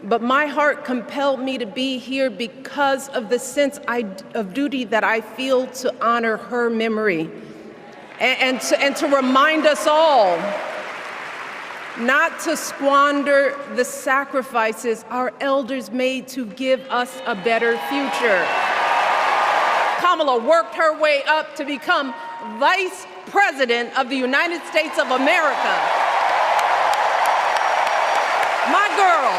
But my heart compelled me to be here because of the sense of duty that I feel to honor her memory and to remind us all not to squander the sacrifices our elders made to give us a better future. Kamala worked her way up to become Vice President of the United States of America. My girl,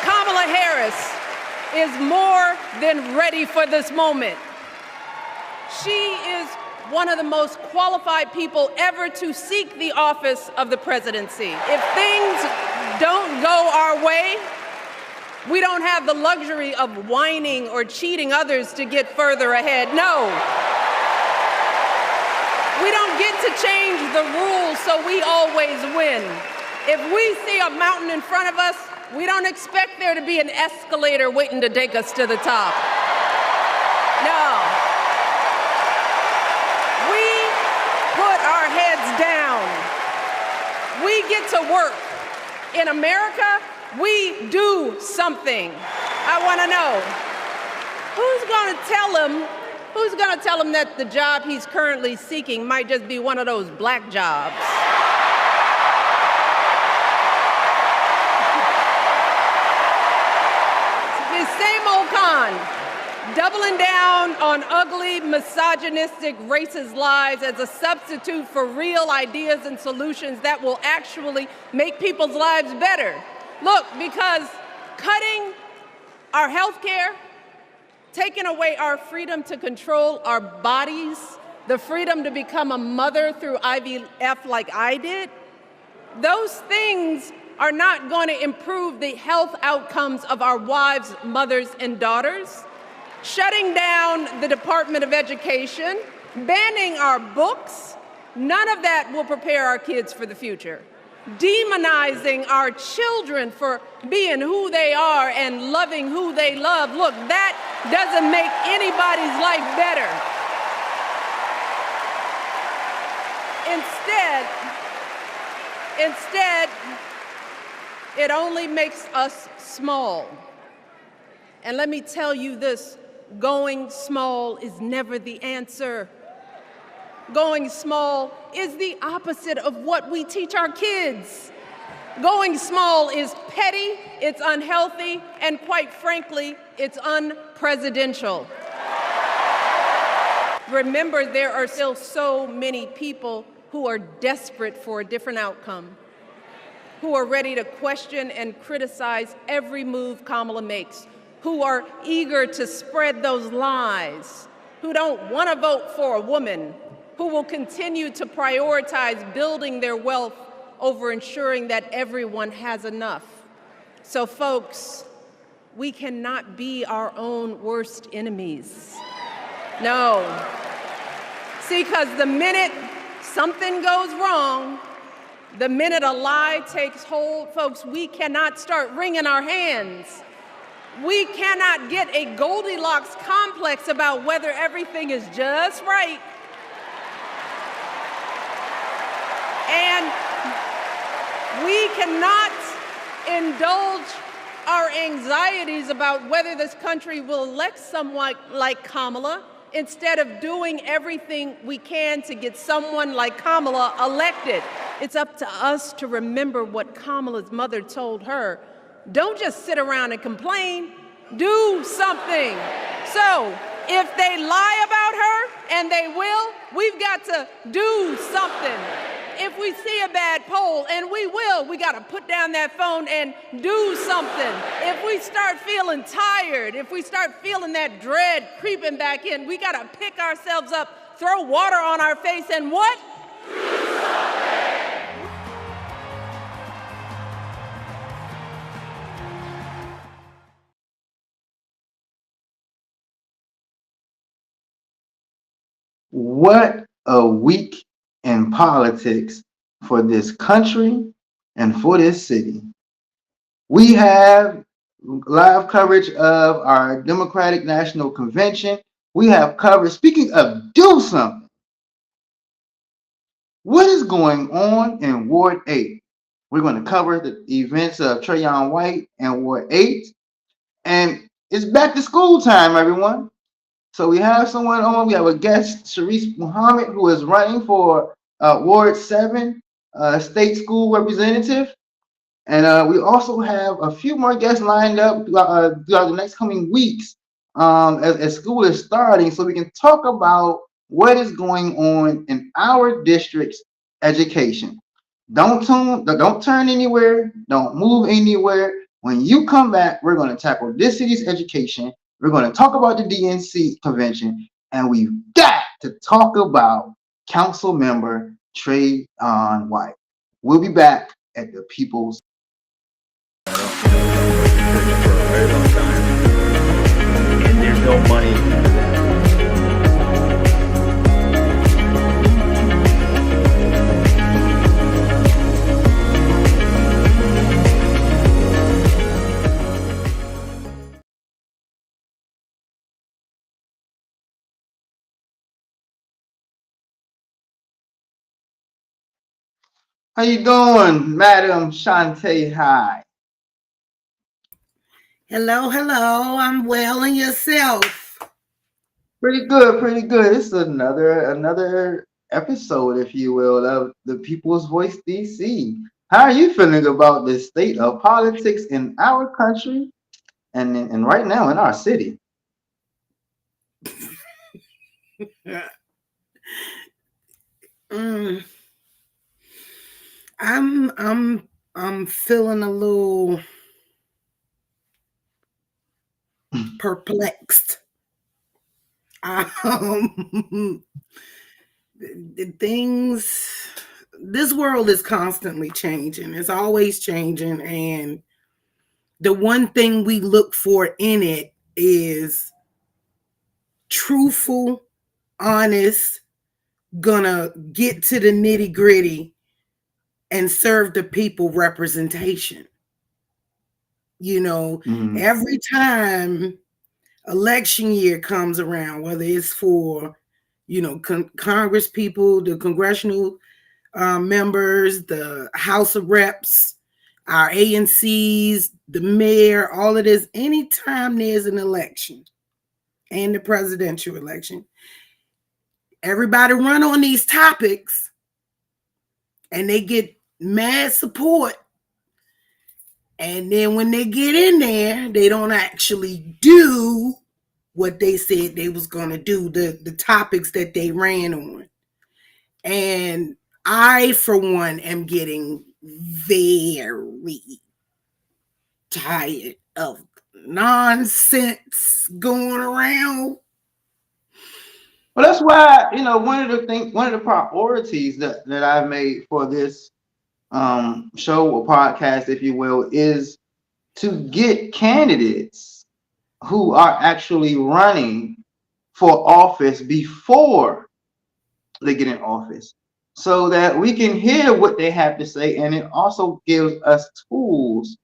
Kamala Harris, is more than ready for this moment. She is one of the most qualified people ever to seek the office of the presidency. If things don't go our way, we don't have the luxury of whining or cheating others to get further ahead. No. We don't get to change the rules so we always win. If we see a mountain in front of us, we don't expect there to be an escalator waiting to take us to the top. No. We put our heads down. We get to work. In America, we do something. I want to know, who's going to tell him that the job he's currently seeking might just be one of those black jobs? The same old con, doubling down on ugly, misogynistic, racist lies as a substitute for real ideas and solutions that will actually make people's lives better. Look, because cutting our health care, taking away our freedom to control our bodies, the freedom to become a mother through IVF like I did, those things are not going to improve the health outcomes of our wives, mothers, and daughters. Shutting down the Department of Education, banning our books, none of that will prepare our kids for the future. Demonizing our children for being who they are and loving who they love, look, that doesn't make anybody's life better. Instead, it only makes us small. And let me tell you this, going small is never the answer. Going small is the opposite of what we teach our kids. Going small is petty, it's unhealthy, and quite frankly, it's unpresidential. Remember, there are still so many people who are desperate for a different outcome, who are ready to question and criticize every move Kamala makes, who are eager to spread those lies, who don't want to vote for a woman, who will continue to prioritize building their wealth over ensuring that everyone has enough. So folks, we cannot be our own worst enemies. No. See, because the minute something goes wrong, the minute a lie takes hold, folks, we cannot start wringing our hands. We cannot get a Goldilocks complex about whether everything is just right. And we cannot indulge our anxieties about whether this country will elect someone like Kamala instead of doing everything we can to get someone like Kamala elected. It's up to us to remember what Kamala's mother told her. Don't just sit around and complain, do something. So if they lie about her, and they will, we've got to do something. If we see a bad poll, and we will, we got to put down that phone and do something. If we start feeling tired, if we start feeling that dread creeping back in, we got to pick ourselves up, throw water on our face, and what? Do something. What a week in politics for this country and for this city. We have live coverage of our Democratic National Convention. We have coverage, speaking of do something, what is going on in Ward 8? We're going to cover the events of Trayon White and Ward 8. And it's back to school time, everyone. So we have someone on. We have a guest, Sharice Muhammad, who is running for Ward 7 state school representative. And we also have a few more guests lined up throughout the next coming weeks as school is starting, so we can talk about what is going on in our district's education. Don't turn anywhere. Don't move anywhere. When you come back, we're going to tackle this city's education. We're going to talk about the DNC convention, and we've got to talk about Council Member Trayon White. We'll be back at the People's. For a very long time, and there's no money. How you doing, Madam Shantae High? Hello. I'm well, and yourself? Pretty good, pretty good. It's another episode, if you will, of the People's Voice DC. How are you feeling about the state of politics in our country and right now in our city? I'm feeling a little perplexed. The things, this world is constantly changing. It's always changing, and the one thing we look for in it is truthful, honest, gonna get to the nitty-gritty and serve the people representation. You know, every time election year comes around, whether it's for, Congress people, the congressional members, the House of Reps, our ANCs, the mayor, all of this, anytime there's an election and the presidential election, everybody run on these topics and they get mad support. And then when they get in there, they don't actually do what they said they was going to do, the topics that they ran on. And I, for one, am getting very tired of nonsense going around. Well, that's why, one of the priorities that I've made for this show or podcast, if you will, is to get candidates who are actually running for office before they get in office, so that we can hear what they have to say, and it also gives us tools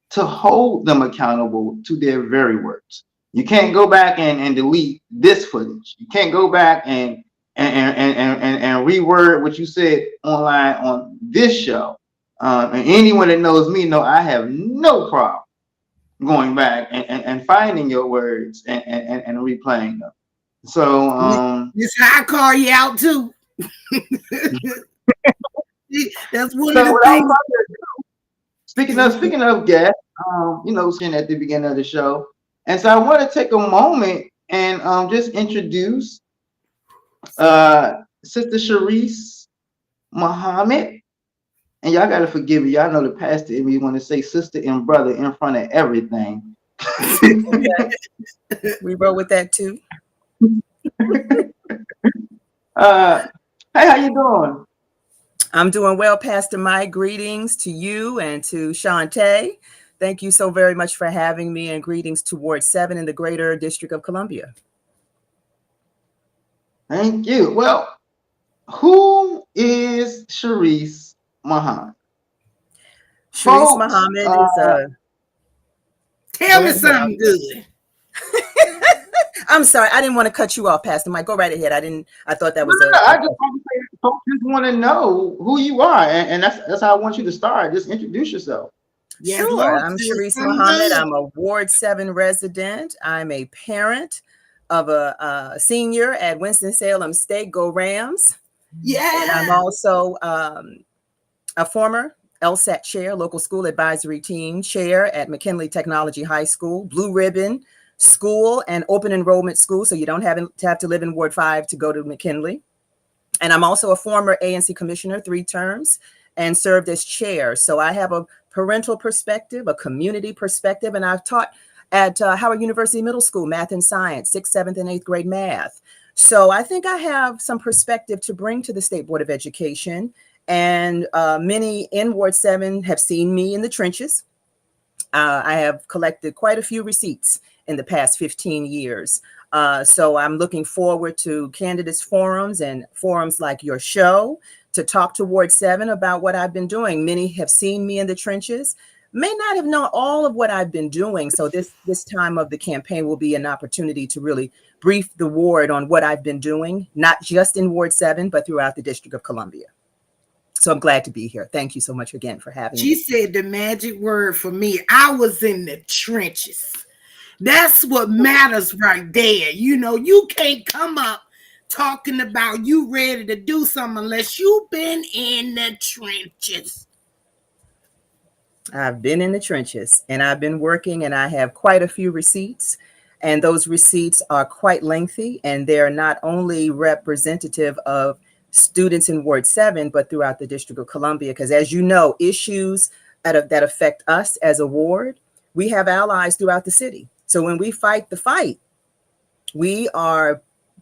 to hold them accountable to their very words. You can't go back and delete this footage. You can't go back and reword what you said online on this show. And anyone that knows me know I have no problem going back and finding your words and replaying them. So this I call you out too. That's one of the things. Speaking of guests, at the beginning of the show, and so I want to take a moment and just introduce Sister Sharice Muhammad. And y'all gotta forgive me. Y'all know the pastor in me want to say sister and brother in front of everything. We roll with that too. Hey, how you doing? I'm doing well, Pastor Mike. Greetings to you and to Shantae. Thank you so very much for having me, and greetings to Ward 7 in the Greater District of Columbia. Thank you. Well, who is Sharice Muhammad? Sharice Muhammad is tell me something good. I'm sorry. I didn't want to cut you off, Pastor Mike. Go right ahead. I thought that No, was no, no, I just want to say, folks just want to know who you are, and that's how I want you to start. Just introduce yourself. Yes, Sure. Lord. I'm Sis, Sharice come Muhammad. good. I'm a Ward 7 resident. I'm a parent of a senior at Winston-Salem State. Go Rams. And I'm Yeah. also a former LSAT chair, local school advisory team chair at McKinley Technology High School, Blue Ribbon School and open enrollment school. So you don't have to live in Ward 5 to go to McKinley. And I'm also a former ANC commissioner, 3 terms, and served as chair. So I have a parental perspective, a community perspective, and I've taught at Howard University Middle School, math and science, 6th, 7th, and 8th grade math. So I think I have some perspective to bring to the State Board of Education. And many in Ward 7 have seen me in the trenches. I have collected quite a few receipts in the past 15 years. So I'm looking forward to candidates forums and forums like your show to talk to Ward 7 about what I've been doing. Many have seen me in the trenches, may not have known all of what I've been doing. So this time of the campaign will be an opportunity to really brief the ward on what I've been doing, not just in Ward 7, but throughout the District of Columbia. So I'm glad to be here. Thank you so much again for having She me. said the magic word for me. I was in the trenches. That's what matters right there. You know, you can't come up talking about you ready to do something unless you've been in the trenches. I've been in the trenches and I've been working, and I have quite a few receipts. And those receipts are quite lengthy, and they're not only representative of students in Ward 7, but throughout the District of Columbia. Because as you know, issues that affect us as a ward, we have allies throughout the city. So when we fight the fight, we are,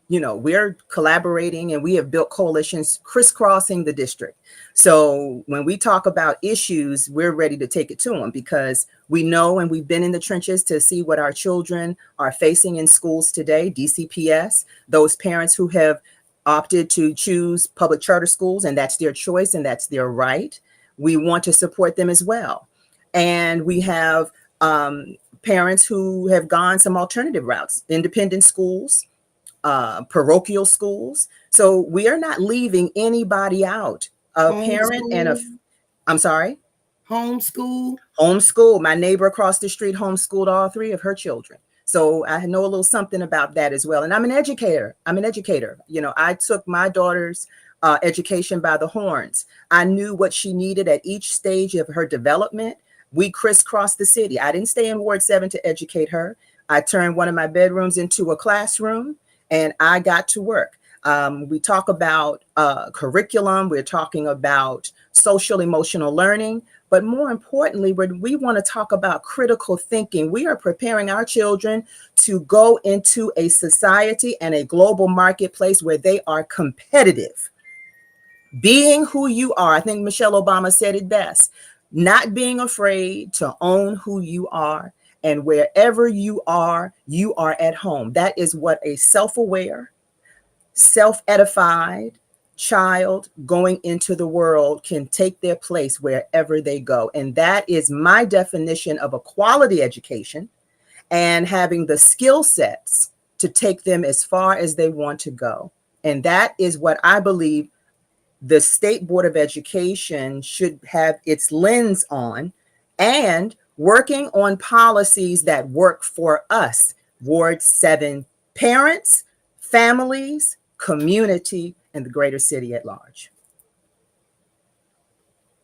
we're collaborating, and we have built coalitions crisscrossing the district. So when we talk about issues, we're ready to take it to them, because we know, and we've been in the trenches to see what our children are facing in schools today. DCPS, those parents who have opted to choose public charter schools, and that's their choice and that's their right. We want to support them as well. And we have parents who have gone some alternative routes, independent schools, parochial schools. So we are not leaving anybody out. A parent and I'm sorry? Homeschool. Homeschool. My neighbor across the street homeschooled all 3 of her children. So I know a little something about that as well. And I'm an educator. I took my daughter's education by the horns. I knew what she needed at each stage of her development. We crisscrossed the city. I didn't stay in Ward 7 to educate her. I turned one of my bedrooms into a classroom, and I got to work. We talk about curriculum. We're talking about social emotional learning. But more importantly, we want to talk about critical thinking. We are preparing our children to go into a society and a global marketplace where they are competitive. Being who you are. I think Michelle Obama said it best. Not being afraid to own who you are. And wherever you are at home. That is what a self-aware, self-edified child going into the world can take their place wherever they go. And that is my definition of a quality education, and having the skill sets to take them as far as they want to go. And that is what I believe the State Board of Education should have its lens on, and working on policies that work for us, Ward 7 parents, families, community, and the greater city at large.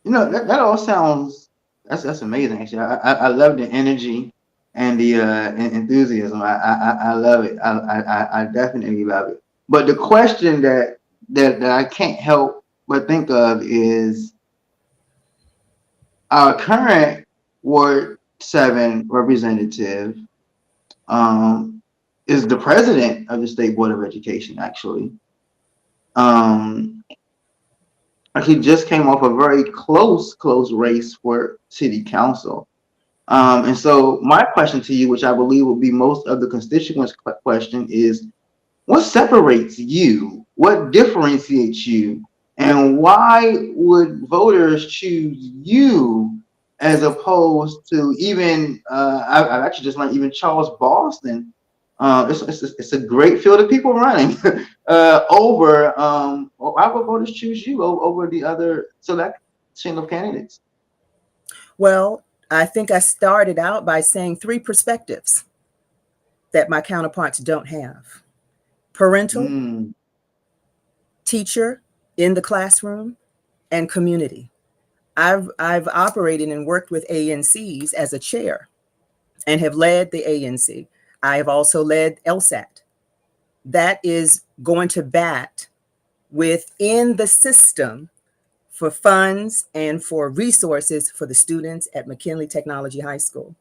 That all sounds, that's amazing. Actually, I love the energy and the enthusiasm. I love it. I definitely love it. But the question that I can't help but think of is our current Ward 7 representative is the president of the State Board of Education, actually. Actually just came off a very close race for city council. And so my question to you, which I believe will be most of the constituents' question, is what separates you? What differentiates you? And why would voters choose you as opposed to even, I've actually just learned even Charles Boston It's a great field of people running over. Why would voters choose you over the other selection of candidates? Well, I think I started out by saying 3 perspectives that my counterparts don't have: parental, Mm, teacher in the classroom, and community. I've operated and worked with ANCs as a chair and have led the ANC. I have also led LSAT. That is going to bat within the system for funds and for resources for the students at McKinley Technology High School.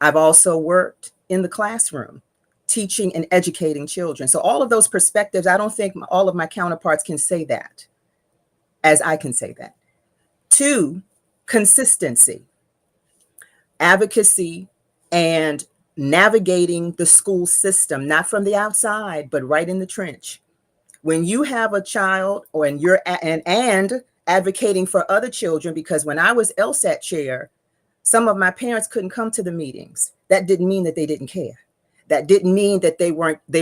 I've also worked in the classroom, teaching and educating children. So all of those perspectives, I don't think all of my counterparts can say that as I can say that. 2, consistency, advocacy, and navigating the school system, not from the outside, but right in the trench. When you have a child, or and you're and advocating for other children, because when I was LSAT chair, some of my parents couldn't come to the meetings. That didn't mean that they didn't care. That didn't mean that they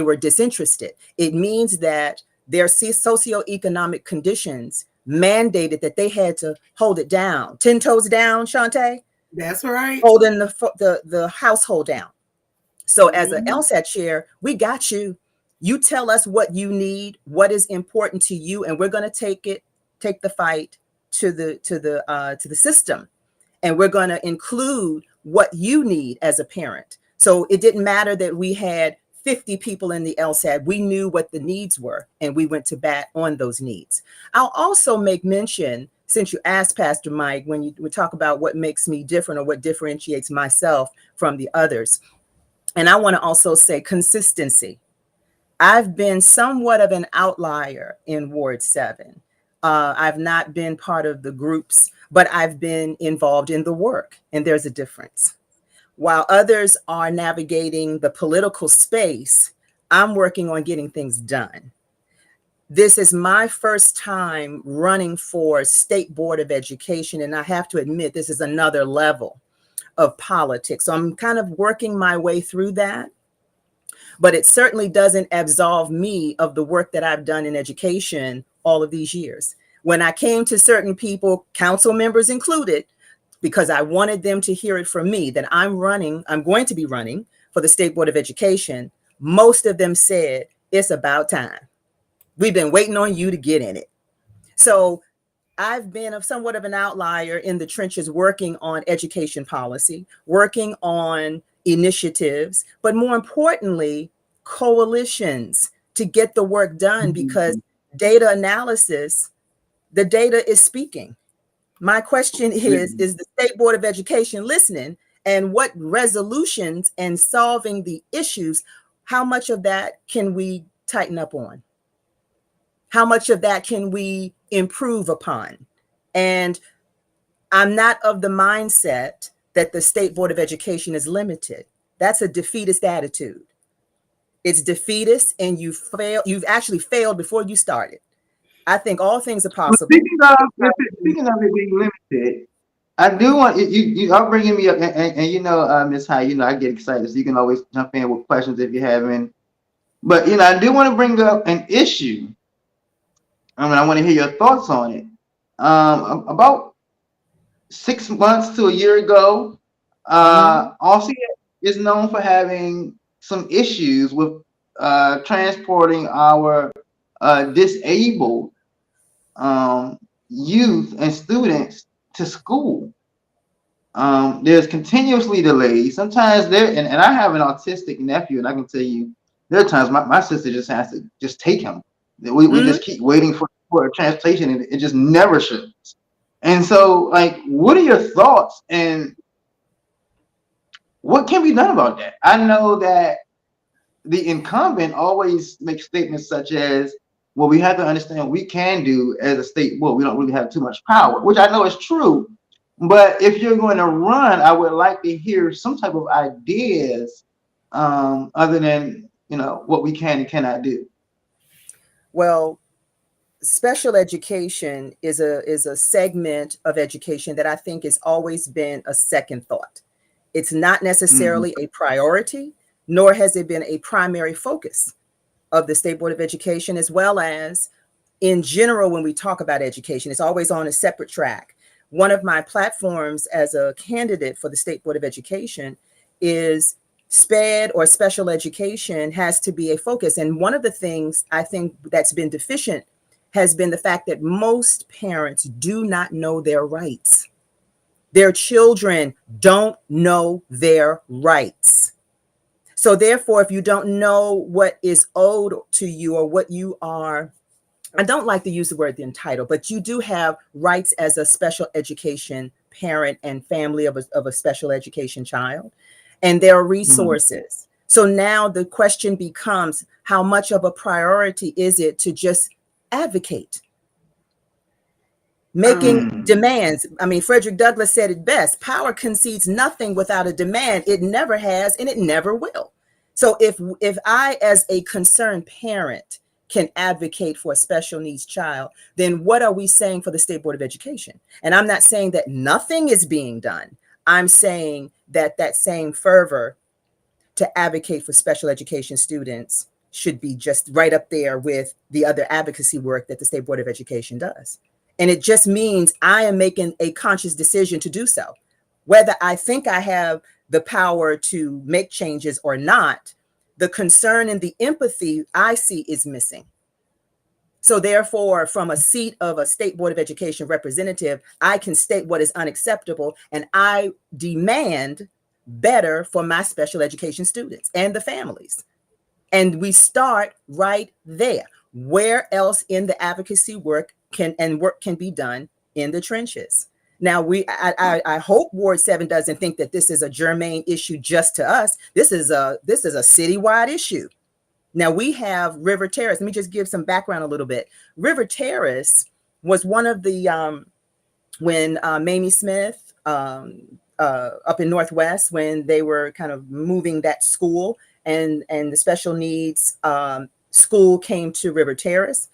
were disinterested. It means that their socioeconomic conditions mandated that they had to hold it down. 10 toes down, Shantae, That's right. holding the household down. So as an Mhm. LSAT chair, we got you. You tell us what you need, what is important to you, and we're going to take the fight to the system, and we're going to include what you need as a parent. So it didn't matter that we had 50 people in the LSAT. We knew what the needs were, and we went to bat on those needs. I'll also make mention, since you asked, Pastor Mike, when we talk about what makes me different or what differentiates myself from the others. And I want to also say consistency. I've been somewhat of an outlier in Ward 7. I've not been part of the groups, but I've been involved in the work, and there's a difference. While others are navigating the political space, I'm working on getting things done. This is my first time running for State Board of Education, and I have to admit, this is another level of politics. So I'm kind of working my way through that, but it certainly doesn't absolve me of the work that I've done in education all of these years. When I came to certain people, council members included, because I wanted them to hear it from me that I'm going to be running for the State Board of Education, most of them said, it's about time. We've been waiting on you to get in it. So I've been somewhat of an outlier in the trenches, working on education policy, working on initiatives, but more importantly, coalitions to get the work done, because data analysis, the data is speaking. My question is the State Board of Education listening? And what resolutions and solving the issues, how much of that can we tighten up on? How much of that can we improve upon? And I'm not of the mindset that the State Board of Education is limited. That's a defeatist attitude. It's defeatist, and you've actually failed before you started. I think all things are possible. Speaking of it being limited, I do want you are bringing me up, and you know, Ms. High, you know, I get excited, so you can always jump in with questions if you have any. But you know, I do want to bring up an issue. I want to hear your thoughts on it. About 6 months to a year ago, RCA is known for having some issues with transporting our disabled youth and students to school. There's continuously delays. Sometimes and I have an autistic nephew, and I can tell you there are times my sister just has to just take him. We just keep waiting for transportation, and it just never shows. And so, like, what are your thoughts, and what can be done about that? I know that the incumbent always makes statements such as, well, we have to understand what we can do as a state. Well, we don't really have too much power, which I know is true. But if you're going to run, I would like to hear some type of ideas other than, you know, what we can and cannot do. Well, special education is a segment of education that I think has always been a second thought. It's not necessarily a priority, nor has it been a primary focus of the State Board of Education, as well as in general, when we talk about education, it's always on a separate track. One of my platforms as a candidate for the State Board of Education is SPED, or special education, has to be a focus. And one of the things I think that's been deficient has been the fact that most parents do not know their rights. Their children don't know their rights. So therefore, if you don't know what is owed to you, or what you are, I don't like to use the word entitled, but you do have rights as a special education parent and family of a special education child. And there are resources. So now the question becomes, how much of a priority is it to just advocate? Making demands. I mean, Frederick Douglass said it best: power concedes nothing without a demand. It never has, and it never will. So if I, as a concerned parent, can advocate for a special needs child, then what are we saying for the State Board of Education? And I'm not saying that nothing is being done. I'm saying that that same fervor to advocate for special education students should be just right up there with the other advocacy work that the State Board of Education does. And it just means I am making a conscious decision to do so. Whether I think I have the power to make changes or not, the concern and the empathy I see is missing. So therefore, from a seat of a State Board of Education representative, I can state what is unacceptable, and I demand better for my special education students and the families. And we start right there. Where else in the advocacy work can be done in the trenches? Now, I hope Ward 7 doesn't think that this is a germane issue just to us. This is a citywide issue. Now, we have River Terrace. Let me just give some background a little bit. River Terrace was one of the, when Mamie Smith up in Northwest, when they were kind of moving that school, and the special needs school came to River Terrace.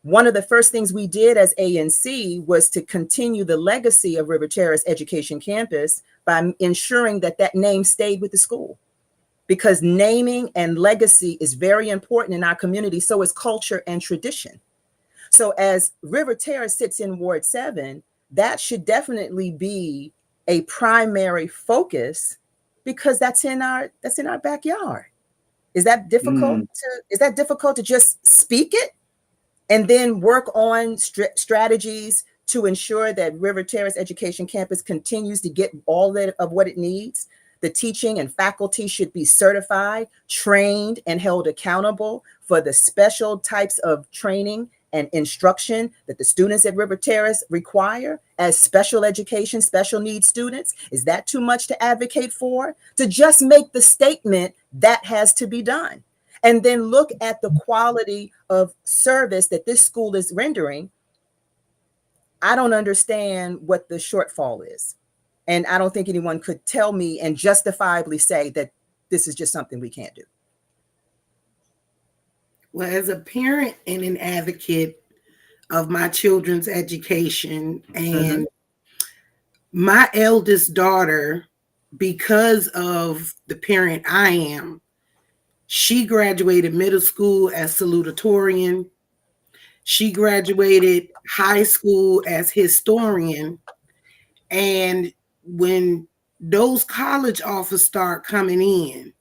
One of the first things we did as ANC was to continue the legacy of River Terrace Education Campus by ensuring that that name stayed with the school, because naming and legacy is very important in our community. So is culture and tradition. So as River Terrace sits in Ward 7, that should definitely be a primary focus, because that's in our backyard. Is that difficult to just speak it and then work on strategies to ensure that River Terrace Education Campus continues to get all of what it needs? The teaching and faculty should be certified, trained, and held accountable for the special types of training and instruction that the students at River Terrace require as special education, special needs students. Is that too much to advocate for? To just make the statement that has to be done, and then look at the quality of service that this school is rendering. I don't understand what the shortfall is. And I don't think anyone could tell me and justifiably say that this is just something we can't do. Well, as a parent and an advocate of my children's education, and my eldest daughter, because of the parent I am, she graduated middle school as salutatorian. She graduated high school as historian. And when those college offers start coming in,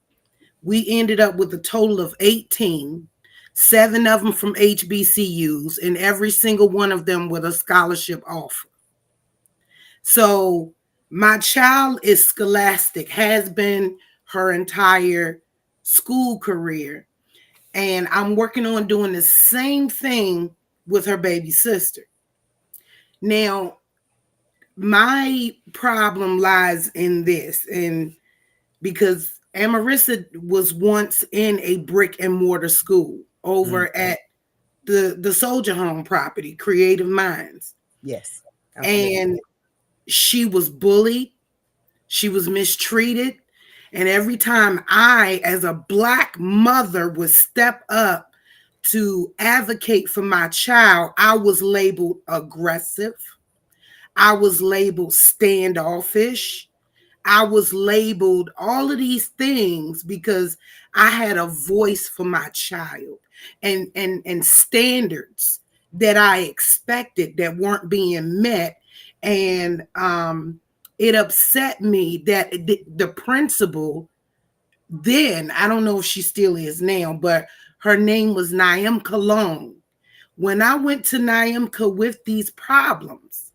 we ended up with a total of 18, 7 of them from HBCUs, and every single one of them with a scholarship offer. So my child is scholastic, has been her entire school career. And I'm working on doing the same thing with her baby sister. Now, my problem lies in this, and because Amarissa was once in a brick and mortar school over at the Soldier Home property, Creative Minds. Yes. And she was bullied. She was mistreated. And every time I, as a Black mother, would step up to advocate for my child, I was labeled aggressive. I was labeled standoffish. I was labeled all of these things because I had a voice for my child and standards that I expected that weren't being met. And it upset me that the principal then, I don't know if she still is now, but her name was Naim Cologne. When I went to Naimka with these problems,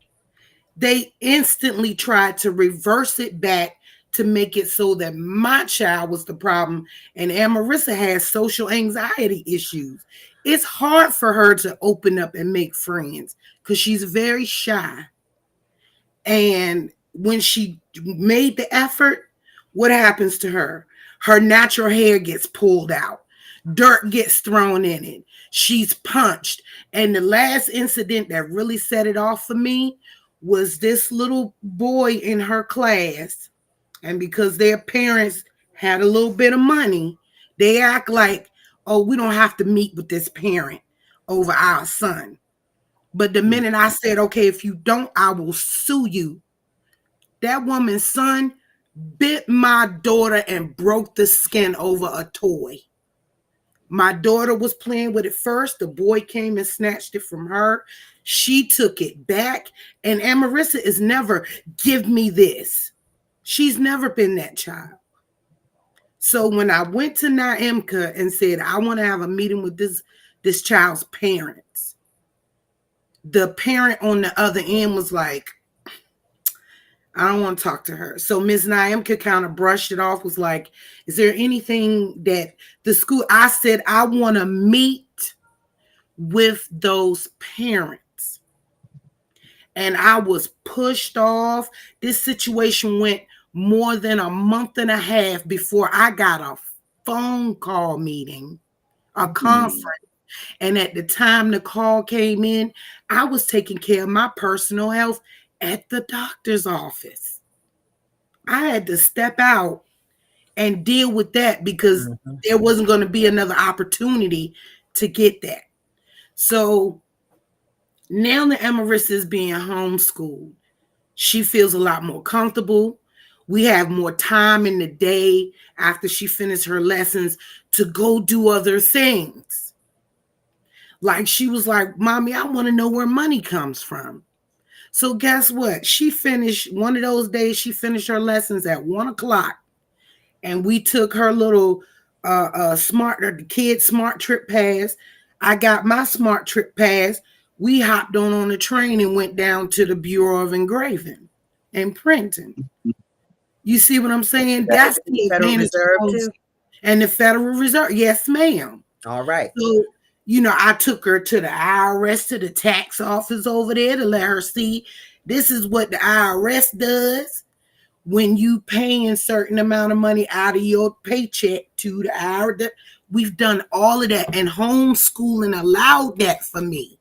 they instantly tried to reverse it back to make it so that my child was the problem. And Amarissa has social anxiety issues. It's hard for her to open up and make friends because she's very shy. And when she made the effort, what happens to her? Her natural hair gets pulled out. Dirt gets thrown in it. She's punched. And the last incident that really set it off for me was this little boy in her class. And because their parents had a little bit of money, they act like, oh, we don't have to meet with this parent over our son. But the minute I said, okay, if you don't, I will sue you, that woman's son bit my daughter and broke the skin over a toy. My daughter was playing with it first. The boy came and snatched it from her. She took it back. And Amarissa is never, give me this. She's never been that child. So when I went to Naimka and said, I want to have a meeting with this child's parents, the parent on the other end was like, I don't want to talk to her. So Ms. Naimka kind of brushed it off, was like, is there anything that the school, I said, I want to meet with those parents. And I was pushed off. This situation went more than a month and a half before I got a phone call meeting, a conference. And at the time the call came in, I was taking care of my personal health at the doctor's office. I had to step out and deal with that because there wasn't going to be another opportunity to get that. So now that Amarissa is being homeschooled, she feels a lot more comfortable. We have more time in the day after she finished her lessons to go do other things. Like she was like, Mommy, I want to know where money comes from. So guess what? She finished one of those days, she finished her lessons at 1:00. And we took her little the kid smart trip pass. I got my smart trip pass. We hopped on the train and went down to the Bureau of Engraving and Printing. You see what I'm saying? That's the Federal Reserve too. And the Federal Reserve. Yes, ma'am. All right. So, I took her to the IRS, to the tax office over there to let her see this is what the IRS does when you pay a certain amount of money out of your paycheck to the IRS. We've done all of that, and homeschooling allowed that for me.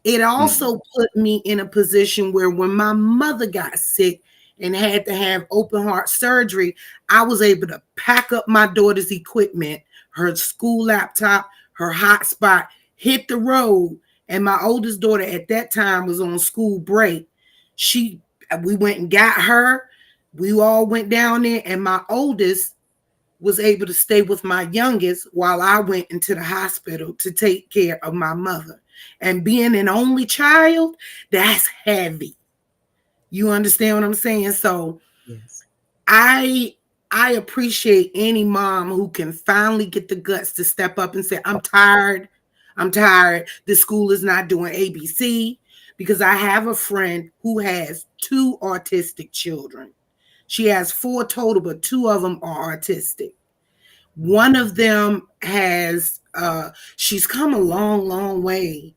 It also put me in a position where when my mother got sick and had to have open heart surgery, I was able to pack up my daughter's equipment, her school laptop, her hotspot, hit the road. And my oldest daughter at that time was on school break. We went and got her. We all went down there, and my oldest was able to stay with my youngest while I went into the hospital to take care of my mother. And being an only child, that's heavy. You understand what I'm saying? So yes. I appreciate any mom who can finally get the guts to step up and say, I'm tired. The school is not doing ABC, because I have a friend who has 2 autistic children. She has 4 total, but 2 of them are autistic. One of them has, she's come a long, long way.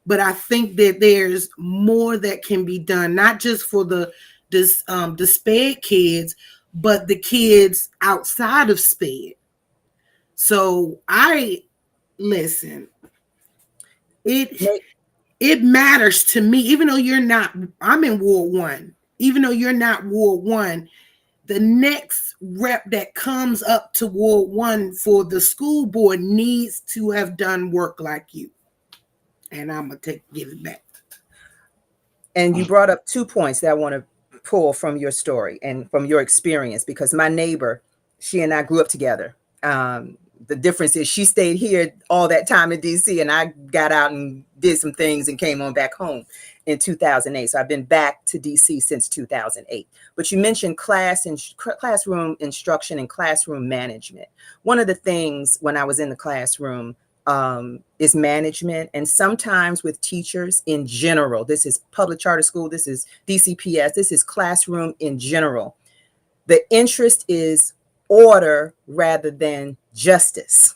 But I think that there's more that can be done, not just for the SPED kids, but the kids outside of SPED. So listen, it matters to me, even though I'm in Ward 1, even though you're not Ward 1, the next rep that comes up to Ward 1 for the school board needs to have done work like you. And I'm going to give it back. And you brought up 2 points that I want to pull from your story and from your experience, because my neighbor, she and I grew up together. The difference is she stayed here all that time in DC, and I got out and did some things and came on back home in 2008. So I've been back to DC since 2008. But you mentioned classroom instruction and classroom management. One of the things when I was in the classroom is management, and sometimes with teachers in general. This is public charter school, this is DCPS, this is classroom in general. The interest is order rather than justice.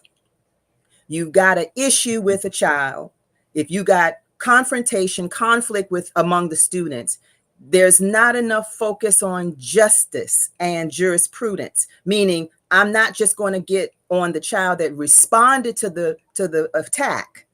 You got an issue with a child, if you got conflict with among the students, there's not enough focus on justice and jurisprudence, meaning I'm not just going to get on the child that responded to the attack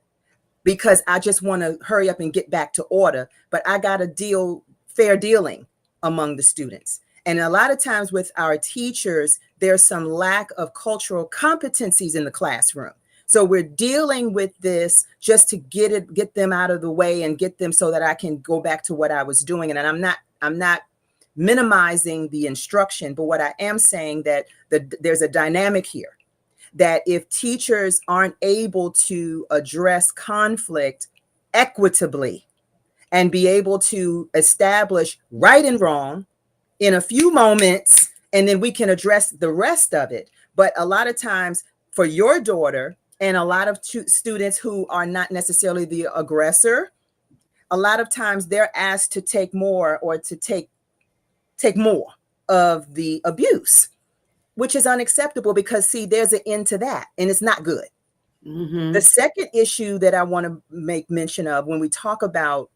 because I just want to hurry up and get back to order, but I got to fair dealing among the students. And a lot of times with our teachers, there's some lack of cultural competencies in the classroom. So we're dealing with this just to get them out of the way and get them so that I can go back to what I was doing. And I'm not minimizing the instruction, but what I am saying that there's a dynamic here, that if teachers aren't able to address conflict equitably and be able to establish right and wrong in a few moments, and then we can address the rest of it. But a lot of times for your daughter and a lot of students who are not necessarily the aggressor, a lot of times they're asked to take more or to take more of the abuse, which is unacceptable because, see, there's an end to that and it's not good. Mm-hmm. The second issue that I want to make mention of when we talk about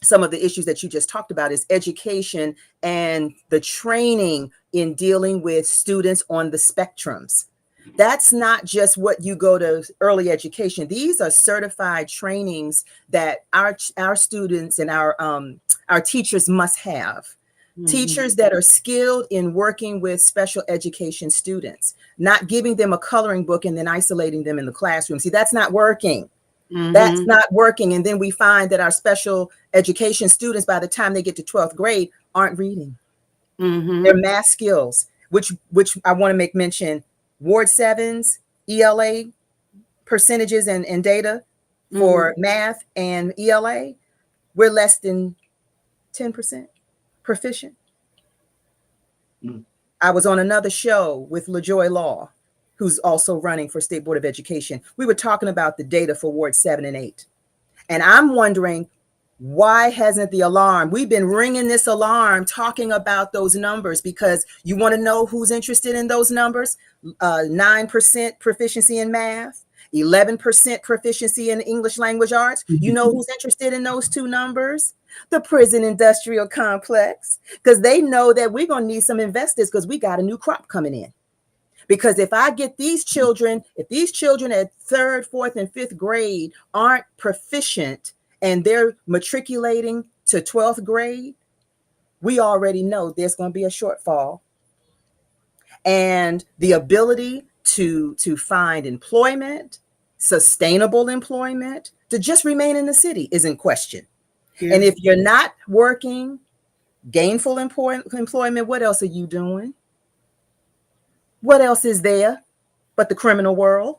some of the issues that you just talked about is education and the training in dealing with students on the spectrums. That's not just what you go to early education. These are certified trainings that our students and our teachers must have. Mm-hmm. Teachers that are skilled in working with special education students, not giving them a coloring book and then isolating them in the classroom. See, that's not working. Mm-hmm. That's not working. And then we find that our special education students, by the time they get to 12th grade, aren't reading. Mm-hmm. Their math skills, which I want to make mention, Ward 7's ELA percentages and data for math and ELA, we're less than 10% proficient. I was on another show with LaJoy Law, who's also running for State Board of Education. We were talking about the data for Ward 7 and 8. And I'm wondering, why hasn't the alarm? We've been ringing this alarm talking about those numbers because you want to know who's interested in those numbers. 9% proficiency in math, 11% proficiency in English language arts. You know who's interested in those two numbers? The prison industrial complex, because they know that we're going to need some investors because we got a new crop coming in. Because if I get these children, if these children at 3rd, 4th, and 5th grade aren't proficient and they're matriculating to 12th grade, we already know there's going to be a shortfall. And the ability to find employment, sustainable employment, to just remain in the city is in question. Yeah. And if you're not working, gainful employment, what else are you doing? What else is there but the criminal world?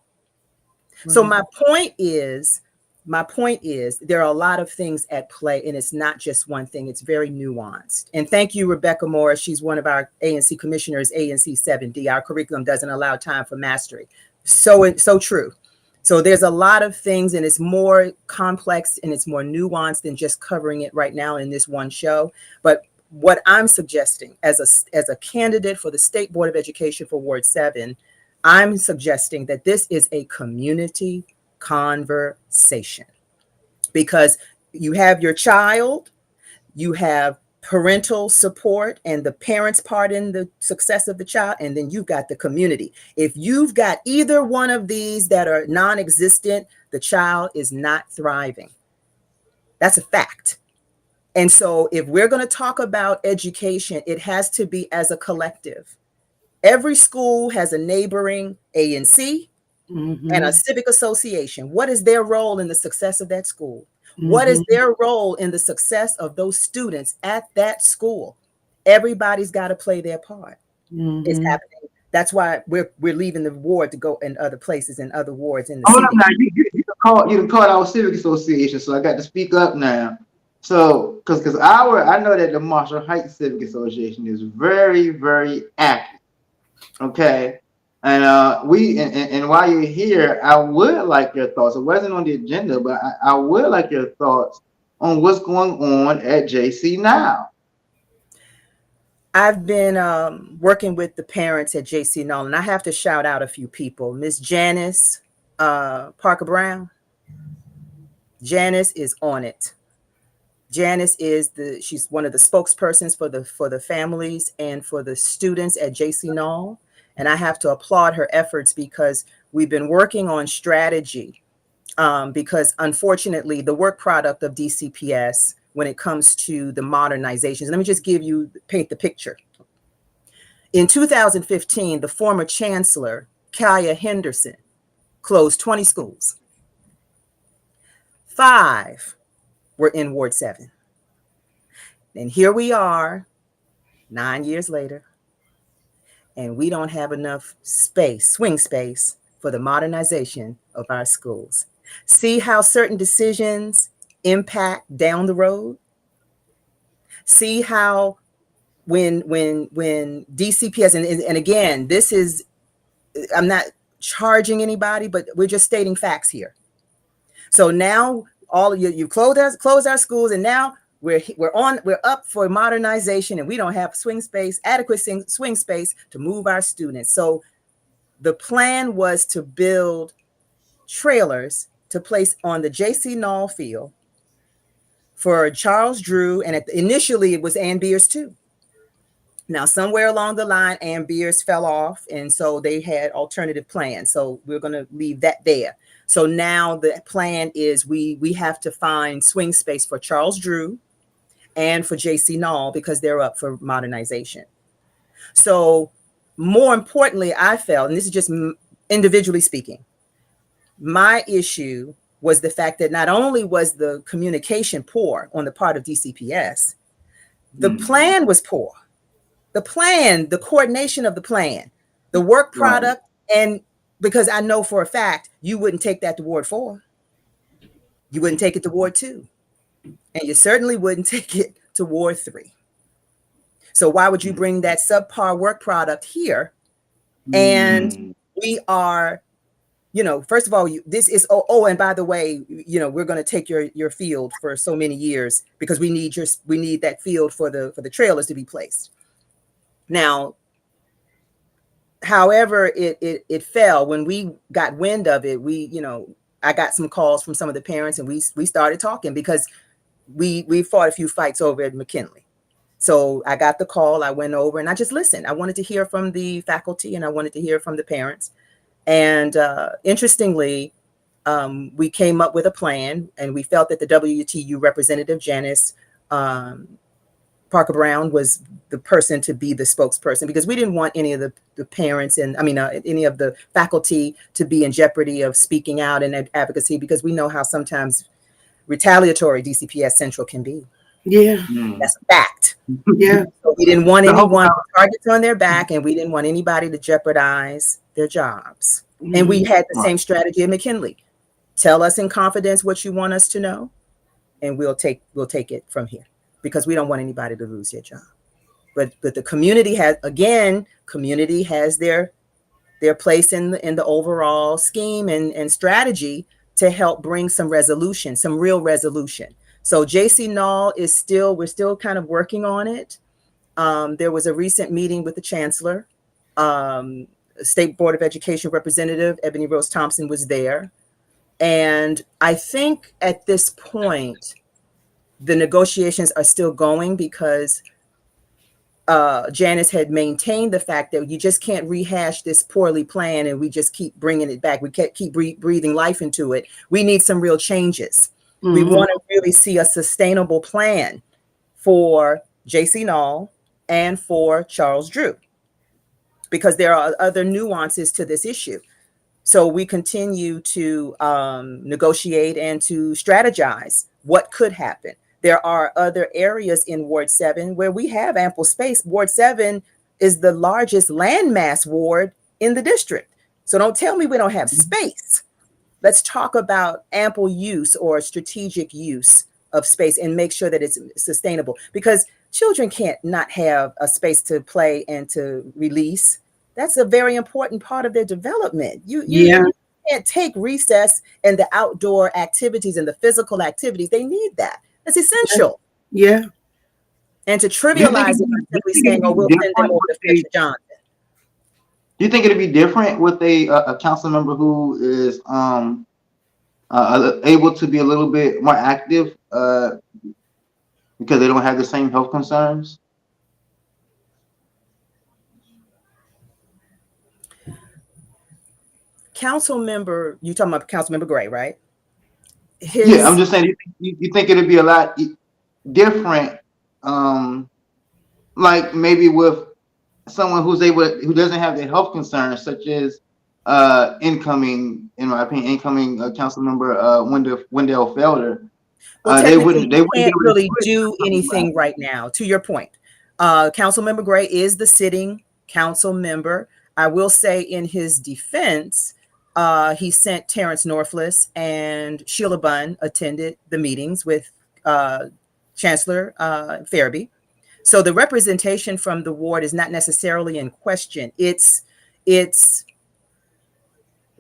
Right. So my point is there are a lot of things at play, and it's not just one thing. It's very nuanced. And thank you, Rebecca Morris. She's one of our ANC commissioners, ANC 7D. Our curriculum doesn't allow time for mastery. So true. So there's a lot of things, and it's more complex and it's more nuanced than just covering it right now in this one show. But what I'm suggesting as a candidate for the State Board of Education for Ward 7, I'm suggesting that this is a community conversation, because you have your child, you have parental support and the parents' part in the success of the child, and then you've got the community. If you've got either one of these that are non-existent, the child is not thriving. That's a fact. And so if we're going to talk about education, it has to be as a collective. Every school has a neighboring ANC and a civic association. What is their role in the success of that school? What is their role in the success of those students at that school? everybody's got to play their part. It's Mhm. happening. That's why we're leaving the ward to go in other places, in other wards in the Hold up city. now. You can call our civic association, so I got to speak up now. So, because I know that the Marshall Heights Civic Association is very, very active. Okay. And and while you're here, I would like your thoughts. It wasn't on the agenda, but I would like your thoughts on what's going on at JC now. I've been working with the parents at JC Nolan. I have to shout out a few people. Miss Janice Parker Brown. Janice is on it. Janice is she's one of the spokespersons for the families and for the students at JC Nolan. And I have to applaud her efforts because we've been working on strategy. Because unfortunately, the work product of DCPS, when it comes to the modernizations, let me just paint the picture. In 2015, the former chancellor, Kaya Henderson, closed 20 schools. 5 were in Ward 7. And here we are 9 years later, and we don't have enough swing space for the modernization of our schools. See how certain decisions impact down the road? See how when DCPS, and again, this is, I'm not charging anybody, but we're just stating facts here. So now all of you close our schools, and now we're up for modernization, and we don't have adequate swing space to move our students. So the plan was to build trailers to place on the JC Nolan field for Charles Drew, and initially it was Ann Beers too. Now, somewhere along the line, Ann Beers fell off, and so they had alternative plans. So we're going to leave that there. So now the plan is we have to find swing space for Charles Drew and for JC Nolan because they're up for modernization. So more importantly, I felt, and this is just individually speaking, my issue was the fact that not only was the communication poor on the part of DCPS, the plan was poor. The plan, the coordination of the plan, the work product, and because I know for a fact you wouldn't take that to Ward 4. You wouldn't take it to Ward 2. And you certainly wouldn't take it to Ward 3. So why would you bring that subpar work product here? And we are, first of all, this is, and by the way, we're going to take your field for so many years because we need that field for the trailers to be placed. Now, however, it fell when we got wind of it. I got some calls from some of the parents, and we started talking because we fought a few fights over at McKinley. So I got the call, I went over, and I just listened. I wanted to hear from the faculty, and I wanted to hear from the parents. And interestingly, we came up with a plan, and we felt that the WTU representative, Janice Parker Brown, was the person to be the spokesperson, because we didn't want any of the parents and any of the faculty to be in jeopardy of speaking out in advocacy, because we know how sometimes retaliatory DCPS Central can be. Yeah. That's a fact. Yeah. So we didn't want anyone targets on their back, and we didn't want anybody to jeopardize their jobs. And we had the same strategy at McKinley. Tell us in confidence what you want us to know, and we'll take it from here, because we don't want anybody to lose their job. But the community has their place in the overall scheme and strategy to help bring some resolution, some real resolution. So JC Nolan we're still kind of working on it. There was a recent meeting with the chancellor. State Board of Education representative Ebony Rose Thompson was there. And I think at this point, the negotiations are still going, because Janice had maintained the fact that you just can't rehash this poorly planned and we just keep bringing it back. We can't keep breathing life into it. We need some real changes. Mm-hmm. We want to really see a sustainable plan for JC Nolan and for Charles Drew, because there are other nuances to this issue. So we continue to negotiate and to strategize what could happen. There are other areas in Ward 7 where we have ample space. Ward 7 is the largest landmass ward in the district. So don't tell me we don't have space. Let's talk about ample use or strategic use of space and make sure that it's sustainable, because children can't not have a space to play and to release. That's a very important part of their development. You can't take recess and the outdoor activities and the physical activities. They need that. It's essential. Yeah. And to trivialize it by simply saying, "Oh, we'll send them over to Fisher Johnson." Do you think it'd be different with a council member who is able to be a little bit more active because they don't have the same health concerns? Council member, you talking about Council Member Gray, right? Yeah, I'm just saying. You think it'd be a lot different, like maybe with someone who doesn't have the health concerns, such as incoming, in my opinion, incoming council member Wendell Felder. Well, they can't really do anything right now. To your point, Council Member Gray is the sitting council member. I will say, in his defense, he sent Terrence Norflus and Sheila Bunn attended the meetings with Chancellor Fairby. So the representation from the ward is not necessarily in question. It's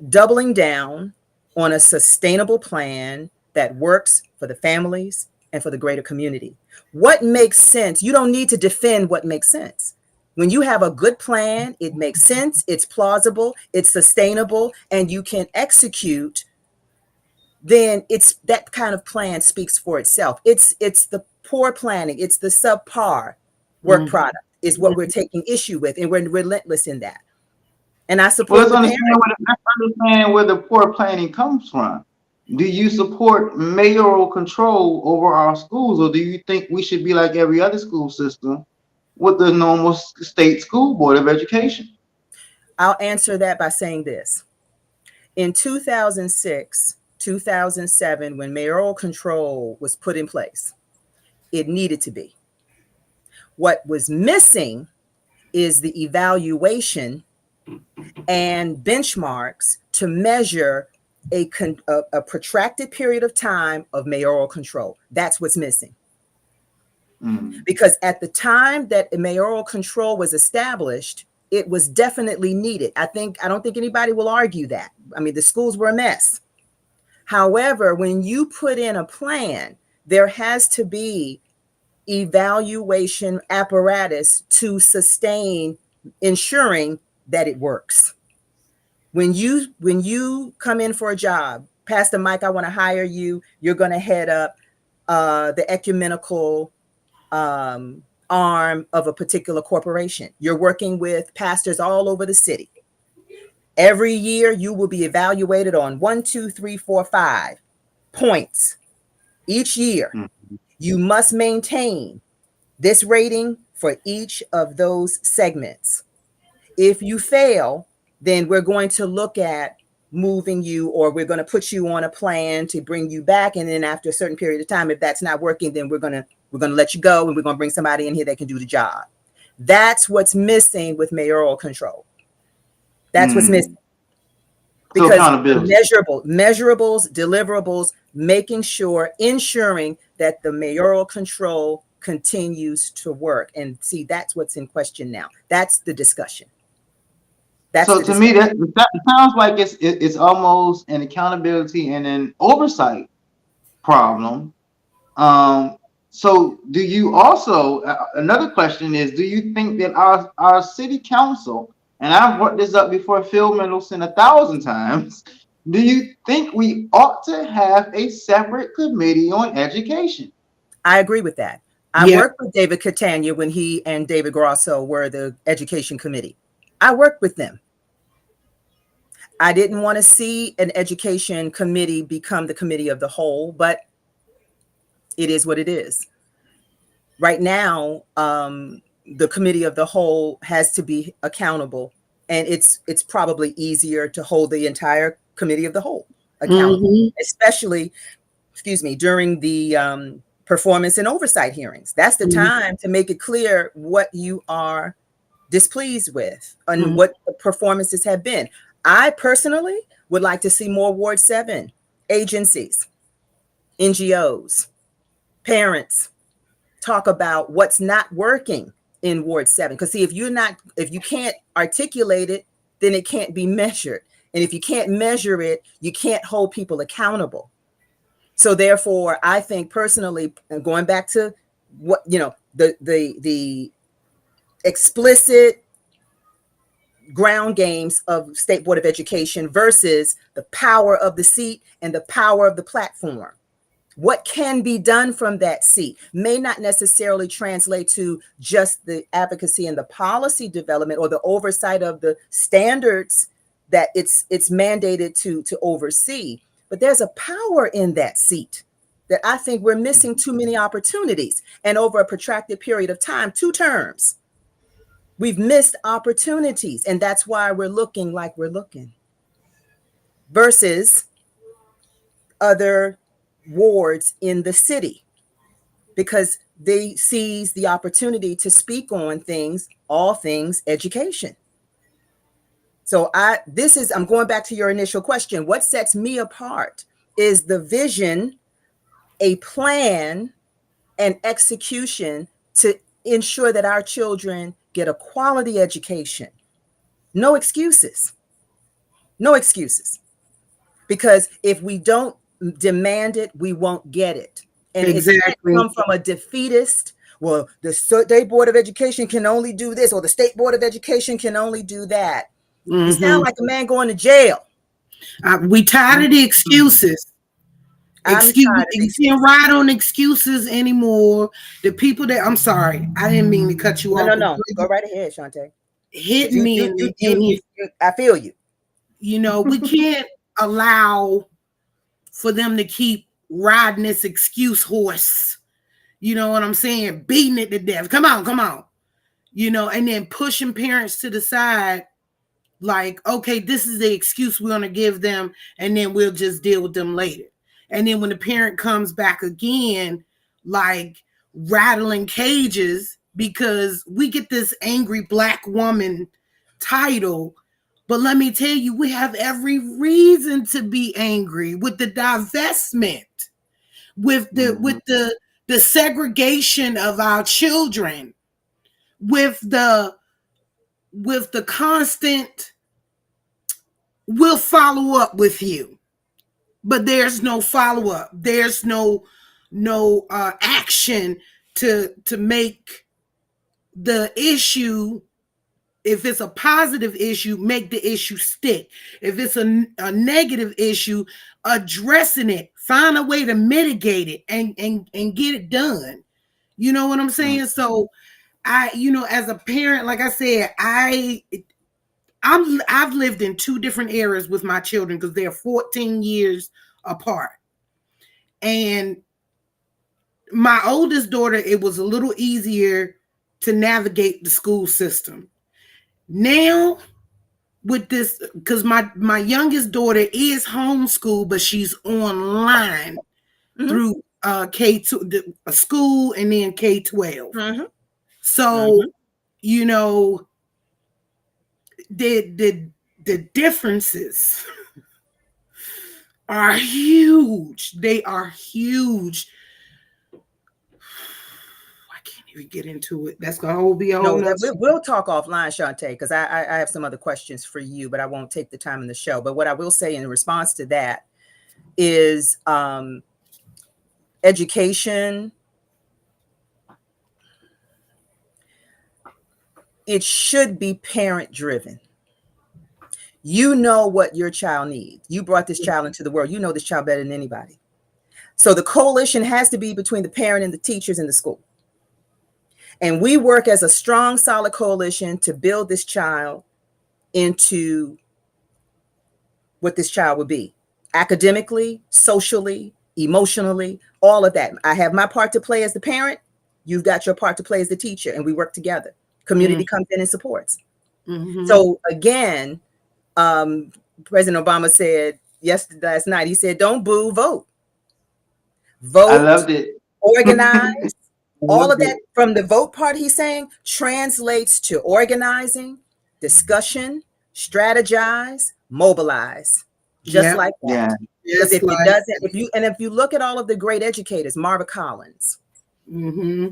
doubling down on a sustainable plan that works for the families and for the greater community. What makes sense? You don't need to defend what makes sense. When you have a good plan, it makes sense, it's plausible, it's sustainable, and you can execute, then it's that kind of plan speaks for itself. It's the poor planning, it's the subpar work product is what we're taking issue with, and we're relentless in that. And I support let's understand where the poor planning comes from. Do you support mayoral control over our schools, or do you think we should be like every other school system with the normal state school board of education? I'll answer that by saying this. In 2006, 2007, when mayoral control was put in place, it needed to be. What was missing is the evaluation and benchmarks to measure a protracted period of time of mayoral control. That's what's missing. Because at the time that mayoral control was established, it was definitely needed. I don't think anybody will argue that. I mean, the schools were a mess. However, when you put in a plan, there has to be evaluation apparatus to sustain ensuring that it works. When you come in for a job, Pastor Mike, I want to hire you. You're going to head up the ecumenical arm of a particular corporation. You're working with pastors all over the city. Every year you will be evaluated on 1, 2, 3, 4, 5 points. Each year you must maintain this rating for each of those segments. If you fail, then we're going to look at moving you, or we're going to put you on a plan to bring you back. And then after a certain period of time, if that's not working, then we're going to let you go, and we're going to bring somebody in here that can do the job. That's what's missing with mayoral control. That's what's missing. Because measurables, deliverables, ensuring that the mayoral control continues to work. And see, that's what's in question now. That's the discussion. So to me, that sounds like it's almost an accountability and an oversight problem. So do you also, another question is, do you think that our city council, and I've brought this up before Phil Middleton 1,000 times, do you think we ought to have a separate committee on education? I agree with that. I worked with David Catania when he and David Grosso were the education committee. I worked with them. I didn't want to see an education committee become the committee of the whole, but it is what it is. Right now, the committee of the whole has to be accountable, and it's probably easier to hold the entire committee of the whole accountable, especially, during the performance and oversight hearings. That's the time to make it clear what you are displeased with and what the performances have been. I personally would like to see more Ward 7 agencies, NGOs, parents talk about what's not working in Ward 7. Because see, if you can't articulate it, then it can't be measured. And if you can't measure it, you can't hold people accountable. So therefore, I think personally, going back to what, the explicit ground games of State Board of Education versus the power of the seat and the power of the platform. What can be done from that seat may not necessarily translate to just the advocacy and the policy development or the oversight of the standards that it's mandated to oversee. But there's a power in that seat that I think we're missing too many opportunities. And over a protracted period of time, 2 terms, we've missed opportunities. And that's why we're looking like we're looking versus other wards in the city, because they seize the opportunity to speak on things, all things education. So I'm going back to your initial question. What sets me apart is the vision, a plan, and execution to ensure that our children get a quality education. No excuses. No excuses. Because if we don't demand it, we won't get it. And it can't come from a defeatist. Well, the State Board of Education can only do this, or the State Board of Education can only do that. You sound like a man going to jail. We tired of the excuses. You can't ride on excuses anymore. The people that, I'm sorry, I didn't mean to cut you off. No. Go right ahead, Shantae. Hit me. I feel you. We can't allow for them to keep riding this excuse horse. You know what I'm saying? Beating it to death. Come on. And then pushing parents to the side. Like, okay, this is the excuse we're going to give them, and then we'll just deal with them later. And then when the parent comes back again, like rattling cages, because we get this angry Black woman title. But let me tell you, we have every reason to be angry with the divestment, with the segregation of our children, with the constant, we'll follow up with you, but there's no follow up. There's no action to make the issue. If it's a positive issue, make the issue stick. If it's a negative issue, addressing it, find a way to mitigate it and get it done. You know what I'm saying? So as a parent, like I said, I've lived in 2 different eras with my children because they're 14 years apart. And my oldest daughter, it was a little easier to navigate the school system. Now, with this, because my youngest daughter is homeschooled, but she's online through K2 school and then K-12. So, the differences are huge. They are huge. I can't even get into it. That's gonna be a whole. We'll talk offline, Shantae, because I have some other questions for you, but I won't take the time in the show. But what I will say in response to that is education. It should be parent driven. You know what your child needs. You brought this child into the world. You know this child better than anybody. So the coalition has to be between the parent and the teachers in the school. And we work as a strong, solid coalition to build this child into what this child would be. Academically, socially, emotionally, all of that. I have my part to play as the parent. You've got your part to play as the teacher, and we work together. Community comes in and supports. So again, President Obama said last night, he said, don't boo, vote. Vote. I loved it. organize. All of that from the vote part he's saying translates to organizing, discussion, strategize, mobilize. Just Yep. like that. Yeah. Because if like, it doesn't, if you look at all of the great educators, Marva Collins, mm-hmm.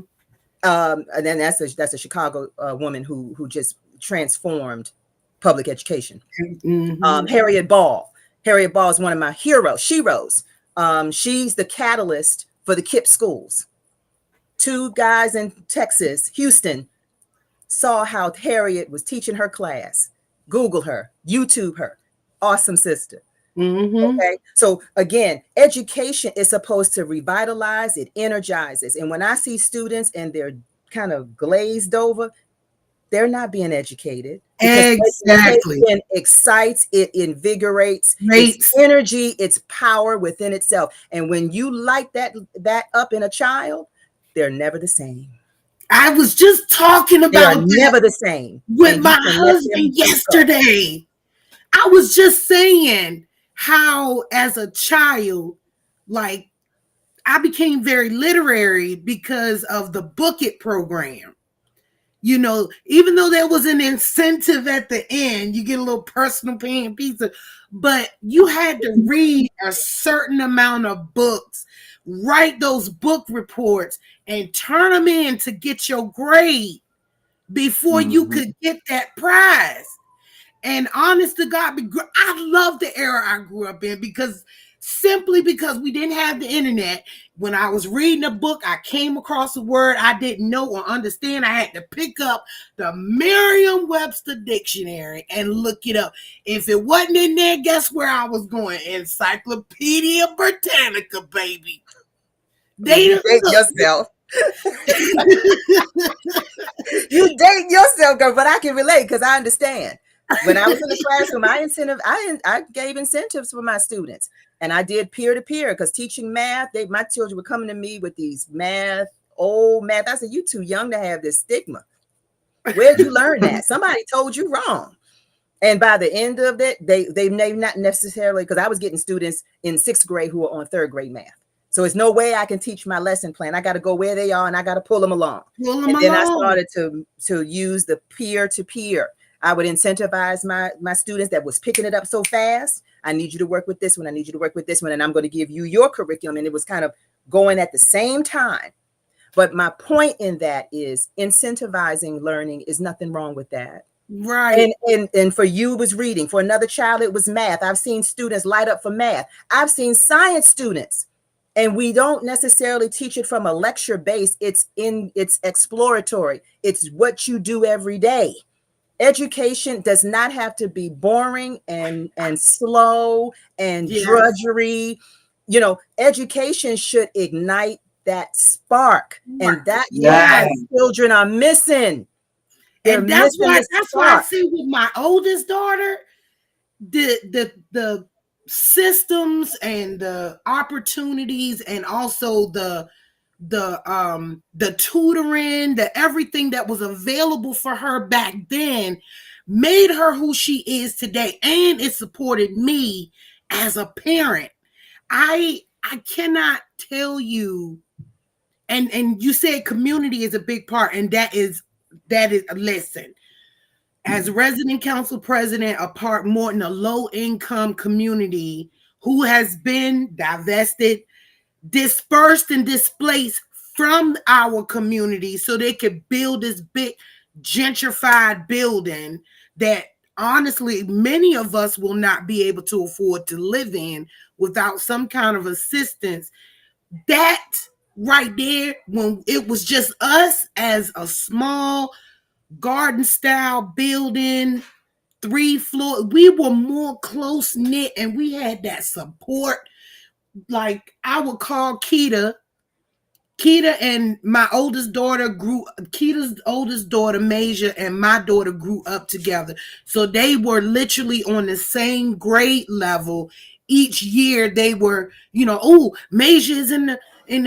and then that's a Chicago woman who just transformed public education. Mm-hmm. Harriet Ball is one of my heroes. She rose. She's the catalyst for the KIPP schools. 2 guys in Texas, Houston, saw how Harriet was teaching her class. Google her, YouTube her. Awesome sister. Mm-hmm. Okay. So again, education is supposed to revitalize, it energizes. And when I see students and they're kind of glazed over, they're not being educated. Exactly. It excites, it invigorates, Great. its energy, its power within itself. And when you light that up in a child, they're never the same. I was just talking They are about never the same. with my husband yesterday. I was just saying how, as a child, like, I became very literary because of the Book It program. You know, even though there was an incentive at the end, you get a little personal paying pizza, but you had to read a certain amount of books, write those book reports, and turn them in to get your grade before you could get that prize. And honest to God, I love the era I grew up in simply because we didn't have the internet. When I was reading a book, I came across a word I didn't know or understand. I had to pick up the Merriam-Webster dictionary and look it up. If it wasn't in there, guess where I was going? Encyclopedia Britannica, baby. You date yourself. You date yourself, girl, but I can relate because I understand. When I was in the classroom, I gave incentives for my students, and I did peer-to-peer because teaching math, my children were coming to me with these old math. I said, "You too young to have this stigma. Where'd you learn that? Somebody told you wrong." And by the end of it, they may not necessarily, because I was getting students in 6th grade who were on 3rd grade math. So it's no way I can teach my lesson plan. I got to go where they are and I got to pull them along. Then I started to use the peer-to-peer. I would incentivize my students that was picking it up so fast. I need you to work with this one. I need you to work with this one. And I'm going to give you your curriculum. And it was kind of going at the same time. But my point in that is incentivizing learning is nothing wrong with that. Right. And for you, it was reading. For another child, it was math. I've seen students light up for math. I've seen science students. And we don't necessarily teach it from a lecture base. It's exploratory. It's what you do every day. Education does not have to be boring and slow and drudgery. You know, education should ignite that spark, and that children are missing. And that's why I see with my oldest daughter, the systems and the opportunities, and also the tutoring, the everything that was available for her back then made her who she is today, and it supported me as a parent. I cannot tell you, and you said community is a big part, and that is a lesson. As resident council president of Park Morton, a low-income community who has been divested, dispersed, and displaced from our community so they could build this big gentrified building that honestly many of us will not be able to afford to live in without some kind of assistance. That right there, when it was just us as a small garden style building, 3 floors, we were more close knit and we had that support. Like, I would call Keita and my oldest daughter Keita's oldest daughter, Masia, and my daughter grew up together. So they were literally on the same grade level. Each year they were, oh, Masia is in the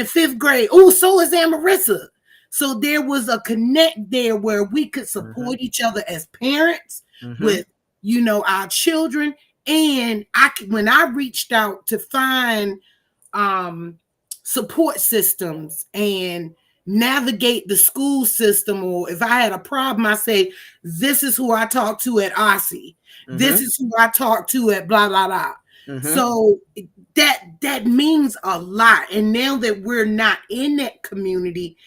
5th grade. Oh, so is Amarissa. So there was a connect there where we could support each other as parents with, our children. And when I reached out to find support systems and navigate the school system. Or if I had a problem, I say, this is who I talk to at OSSI. This is who I talk to at blah, blah, blah. So that means a lot. And now that we're not in that community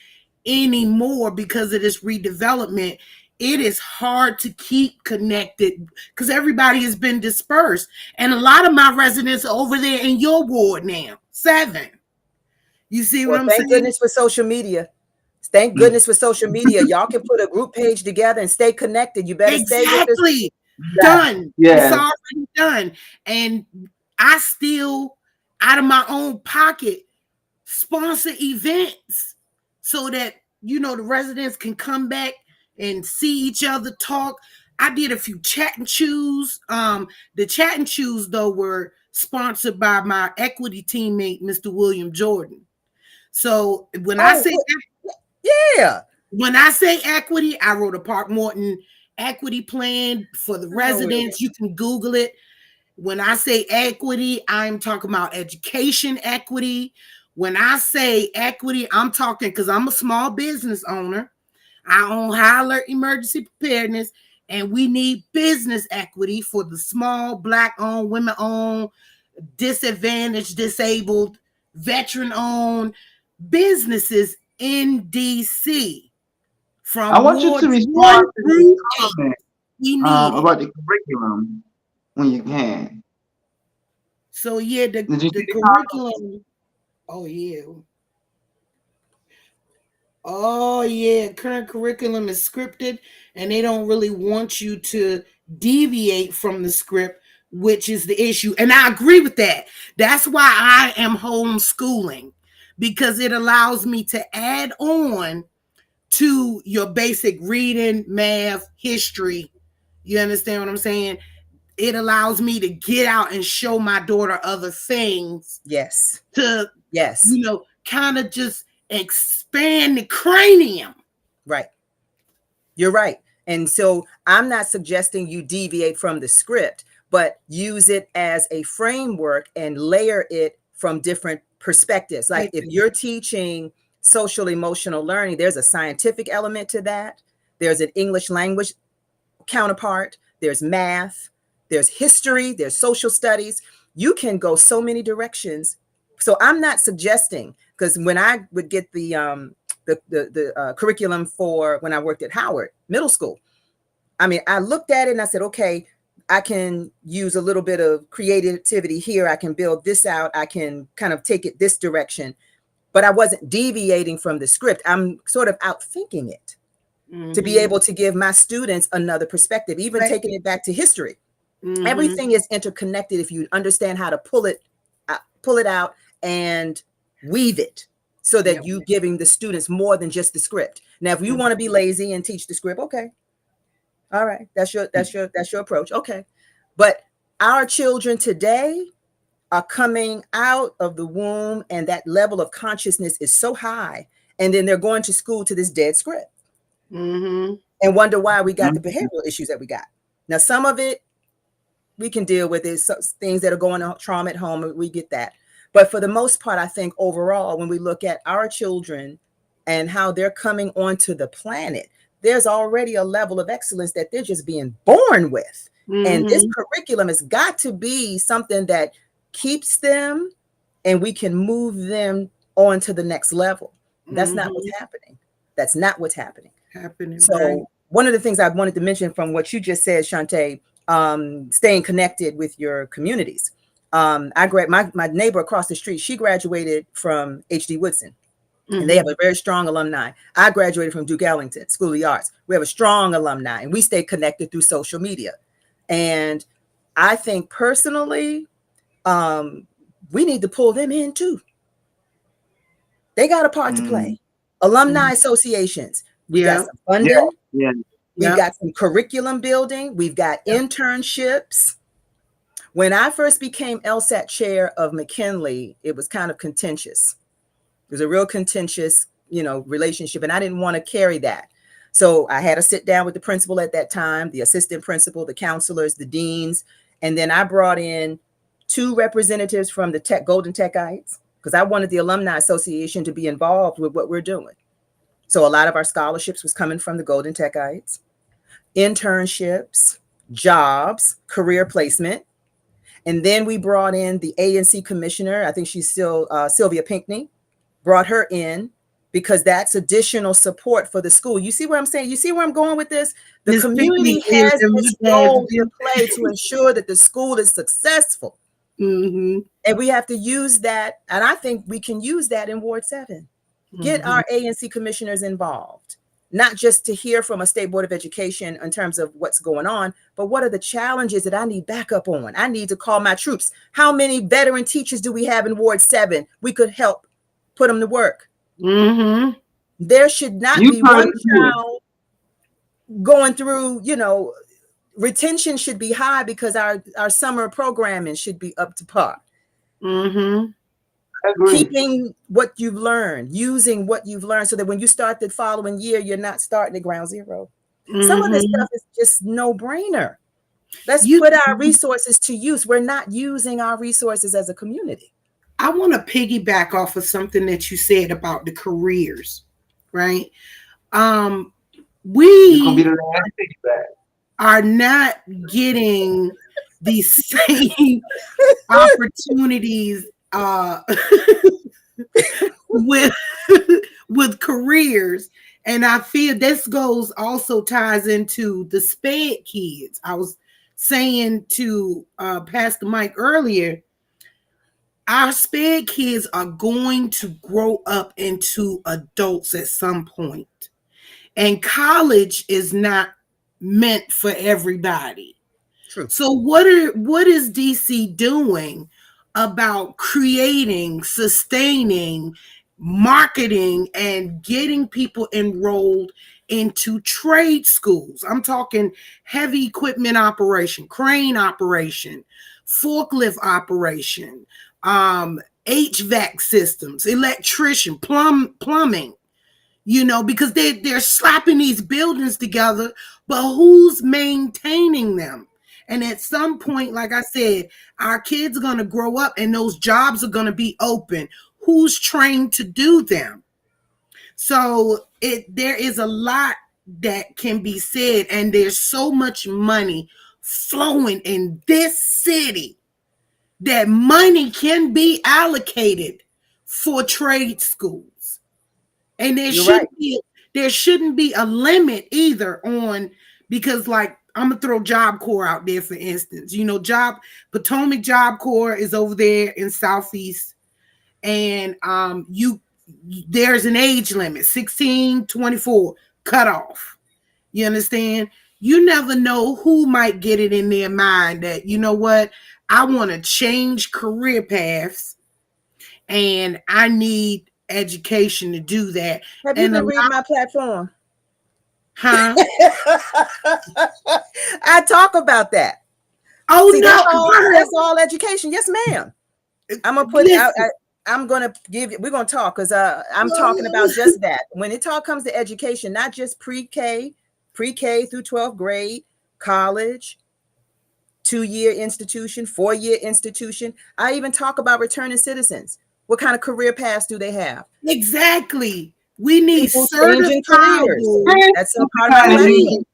anymore because of this redevelopment, it is hard to keep connected because everybody has been dispersed. And a lot of my residents are over there in your ward now, 7. You see what I'm saying? Thank goodness for social media. Thank goodness for social media. Y'all can put a group page together and stay connected. You better stay with this. Done. Yeah. It's already done. And I still, out of my own pocket, sponsor events so that, you know, the residents can come back and see each other talk. I did a few chat and choose. The chat and choose, though, were sponsored by my equity teammate, Mr. William Jordan. So when I say equity, I wrote a Park Morton equity plan for the residents. You can Google it. When I say equity, I'm talking about education equity. When I say equity, I'm talking because I'm a small business owner. I own High Alert Emergency Preparedness, and we need business equity for the small, Black-owned, women-owned, disadvantaged, disabled, veteran-owned businesses in DC. I want you to respond to the comment about the curriculum when you can. So yeah, the curriculum. Oh yeah, current curriculum is scripted, and they don't really want you to deviate from the script, which is the issue. And I agree with that. That's why I am homeschooling, because it allows me to add on to your basic reading, math, history. You understand what I'm saying? It allows me to get out and show my daughter other things. Yes. To, you know, kind of just expand the cranium. Right. You're right. And so I'm not suggesting you deviate from the script, but use it as a framework and layer it from different perspectives. Like if you're teaching social emotional learning, there's a scientific element to that. There's an English language counterpart. There's math. There's history. There's social studies. You can go so many directions. So I'm not suggesting, because when I would get the curriculum for when I worked at Howard Middle School, I mean, I looked at it and I said, okay, I can use a little bit of creativity here. I can build this out. I can kind of take it this direction. But I wasn't deviating from the script. I'm sort of out thinking it to be able to give my students another perspective, even taking it back to history. Everything is interconnected if you understand how to pull it out and weave it so that you're giving the students more than just the script. Now, if you want to be lazy and teach the script, okay. All right. That's your approach. Okay. But our children today are coming out of the womb, and that level of consciousness is so high. And then they're going to school to this dead script and wonder why we got the behavioral issues that we got. Now, some of it we can deal with, is things that are going on, trauma at home. We get that. But for the most part, I think overall, when we look at our children and how they're coming onto the planet, there's already a level of excellence that they're just being born with. And this curriculum has got to be something that keeps them, and we can move them on to the next level. That's not what's happening. That's not what's happening. So one of the things I wanted to mention from what you just said, Shantae, staying connected with your communities. My neighbor across the street, she graduated from H.D. Woodson, and they have a very strong alumni. I graduated from Duke Ellington School of the Arts. We have a strong alumni, and we stay connected through social media. And I think personally, we need to pull them in too. They got a part to play. Alumni associations. We got some funding. We've got some curriculum building. We've got internships. When I first became LSAT chair of McKinley, it was kind of contentious. It was a real contentious, relationship, and I didn't want to carry that. So I had to sit down with the principal at that time, the assistant principal, the counselors, the deans, and then I brought in 2 representatives from the Golden Techites, because I wanted the Alumni Association to be involved with what we're doing. So a lot of our scholarships was coming from the Golden Techites, internships, jobs, career placement. And then we brought in the ANC commissioner. I think she's still Sylvia Pinckney, brought her in because that's additional support for the school. You see what I'm saying? You see where I'm going with this? The Ms. community Pinckney has is this role to play to ensure that the school is successful. Mm-hmm. And we have to use that. And I think we can use that in Ward 7. Get our ANC commissioners involved, not just to hear from a state board of education in terms of what's going on, but what are the challenges that I need backup on? I need to call my troops. How many veteran teachers do we have in Ward 7? We could help put them to work. Mm-hmm. There should not be one child going through, retention should be high because our summer programming should be up to par. Mm-hmm. Keeping what you've learned, using what you've learned so that when you start the following year, you're not starting at ground zero. Mm-hmm. Some of this stuff is just no brainer. Let's put our resources to use. We're not using our resources as a community. I want to piggyback off of something that you said about the careers, right? We are not getting the same opportunities with careers, and I feel this also ties into the SPED kids. I was saying to Pastor Mike earlier, our SPED kids are going to grow up into adults at some point, and college is not meant for everybody. True. So what is DC doing about creating, sustaining, marketing, and getting people enrolled into trade schools? I'm talking heavy equipment operation, crane operation, forklift operation, HVAC systems, electrician, plumbing, because they're slapping these buildings together, but who's maintaining them? And at some point, like I said, our kids are going to grow up and those jobs are going to be open. Who's trained to do them? So there is a lot that can be said, and there's so much money flowing in this city that money can be allocated for trade schools. And there shouldn't be a limit either on, because like, I'm gonna throw Job Corps out there, for instance. Potomac Job Corps is over there in Southeast, and there's an age limit, 16, 24, cutoff. You understand? You never know who might get it in their mind that, you know what, I want to change career paths, and I need education to do that. Have you been reading my platform? Huh? I talk about that. Oh, see, no, that's all education. Yes, ma'am. I'm gonna put out. I'm gonna give you. We're gonna talk because I'm talking about just that. When it all comes to education, not just pre-K through 12th grade, college, 2-year institution, 4-year institution. I even talk about returning citizens. What kind of career paths do they have? Exactly. We need changing careers. That's a part of my life.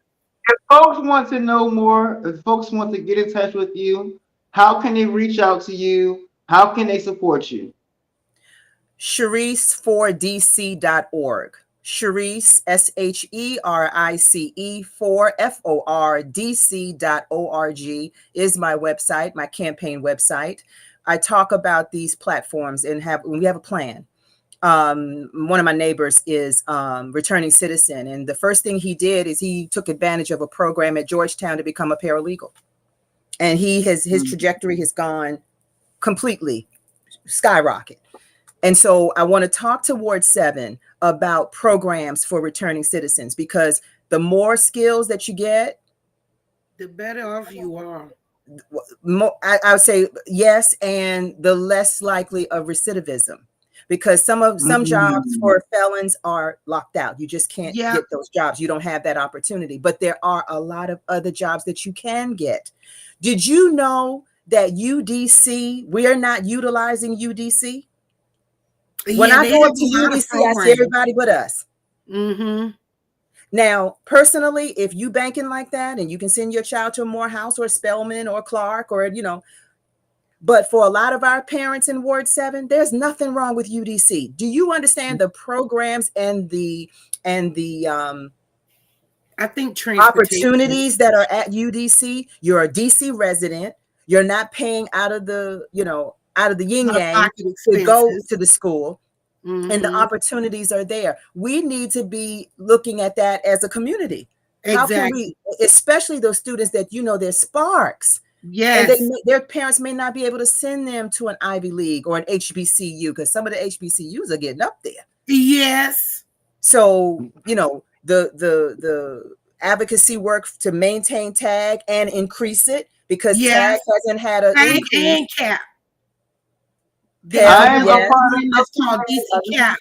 If folks want to know more, if folks want to get in touch with you, how can they reach out to you? How can they support you? Sherice4dc.org. Sherice, SHERICE 4FORDC.org is my website, my campaign website. I talk about these platforms and we have a plan. One of my neighbors is returning citizen, and the first thing he did is he took advantage of a program at Georgetown to become a paralegal, and his trajectory has gone completely skyrocket. And so I want to talk to Ward 7 about programs for returning citizens, because the more skills that you get, the better off you are. I would say yes, and the less likely of recidivism. Because some jobs for felons are locked out. You just can't get those jobs. You don't have that opportunity. But there are a lot of other jobs that you can get. Did you know that UDC, we are not utilizing UDC? When I they go have up to a lot of UDC, I see programs. everybody but us. Mm-hmm. Now, personally, if you banking like that and you can send your child to a Morehouse or Spelman or Clark or, but for a lot of our parents in Ward 7, there's nothing wrong with UDC. Do you understand the programs and the I think transportation. opportunities that are at UDC? You're a DC resident. You're not paying out of the yin yang Out-of-pocket to go expenses. to the school. And the Mhm. opportunities are there. We need to be looking at that as a community. How can Exactly. we, especially those students that they're sparks, and Yes. their parents may not be able to send them to an Ivy League or an HBCU because some of the HBCUs are getting up there. Yes. So the advocacy work to maintain TAG and increase it because Yes. TAG hasn't had an Tag increase. and cap. Tag, I ain't yes. gonna find That's called DC cap.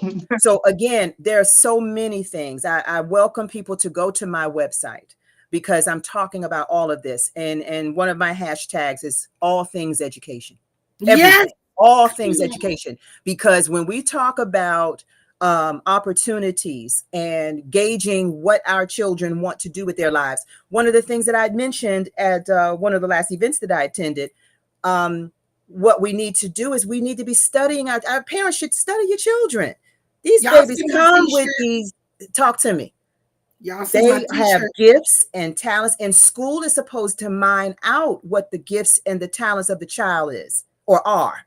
DC. So again, there are so many things. I welcome people to go to my website because I'm talking about all of this. And one of my hashtags is all things education. Everything, Yes. all things education. Because when we talk about opportunities and gauging what our children want to do with their lives, one of the things that I mentioned at one of the last events that I attended, what we need to do is we need to be studying. Our parents should study your children. These Y'all babies see my come with t-shirt? these. Talk to me. Y'all see my They have t-shirt? gifts and talents, and school is supposed to mine out what the gifts and the talents of the child is or are.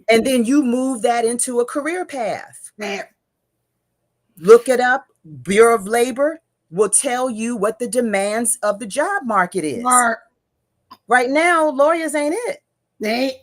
And then you move that into a career path. That Look it up. Bureau of Labor will tell you what the demands of the job market is. are Right now, lawyers ain't it. they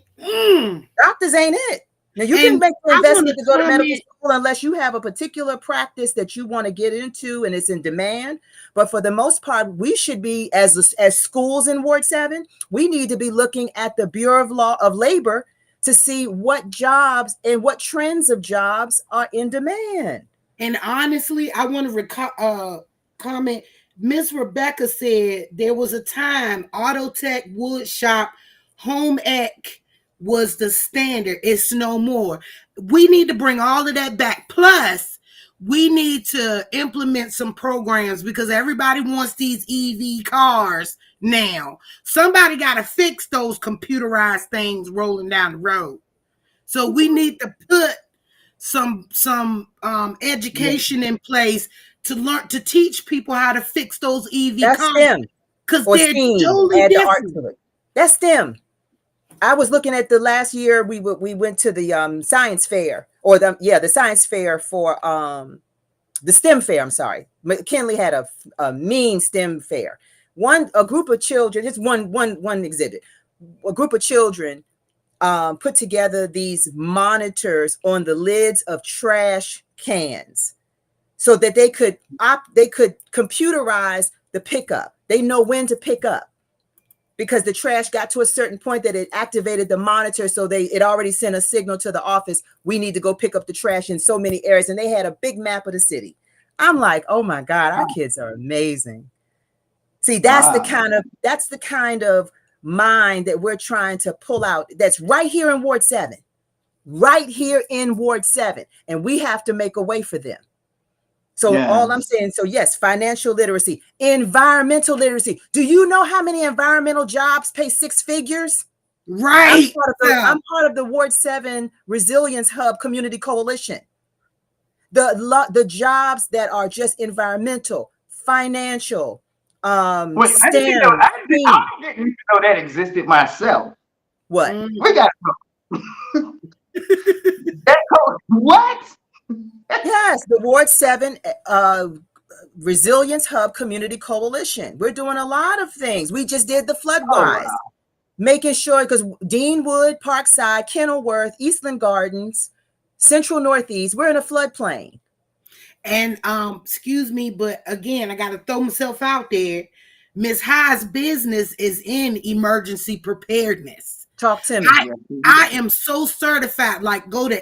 Doctors ain't it. Now you can And make the I investment to wanna go to medical comment- school unless you have a particular practice that you want to get into and it's in demand. But for the most part, we should be as schools in Ward 7, we need to be looking at the Bureau of Labor to see what jobs and what trends of jobs are in demand. And honestly, I want to comment. Miss Rebecca said there was a time Auto Tech, Wood Shop, Home Ec was the standard. It's no more. We need to bring all of that back. Plus, we need to implement some programs because everybody wants these EV cars now. Somebody got to fix those computerized things rolling down the road. So we need to put some education in place to teach people how to fix those EV That's cars STEM because or they're STEAM. totally Add the art different. to it. That's STEM. I was looking at the last year we went to the science fair or the science fair for the STEM fair. I'm sorry, McKinley had a mean STEM fair. A group of children, just one exhibit. A group of children put together these monitors on the lids of trash cans, so that they could computerize the pickup. They know when to pick up because the trash got to a certain point that it activated the monitor, so it already sent a signal to the office. We need to go pick up the trash in so many areas, and they had a big map of the city. I'm like, oh my God, our kids are amazing. See, that's the kind of mind that we're trying to pull out. That's right here in Ward 7, and we have to make a way for them. So all I'm saying, yes, financial literacy, environmental literacy. Do you know how many environmental jobs pay 6 figures? Right. I'm part of the Ward 7 Resilience Hub Community Coalition. The jobs that are just environmental, financial, Wait, STEM. I didn't know that existed myself. What? We got what? Yes, the Ward 7 Resilience Hub Community Coalition. We're doing a lot of things. We just did the Floodwise, making sure, because Deanwood, Parkside, Kenilworth, Eastland Gardens, Central Northeast, we're in a floodplain. And excuse me, but again, I got to throw myself out there. Miss High's business is in emergency preparedness. Talk to me. I am so certified. Like, go to.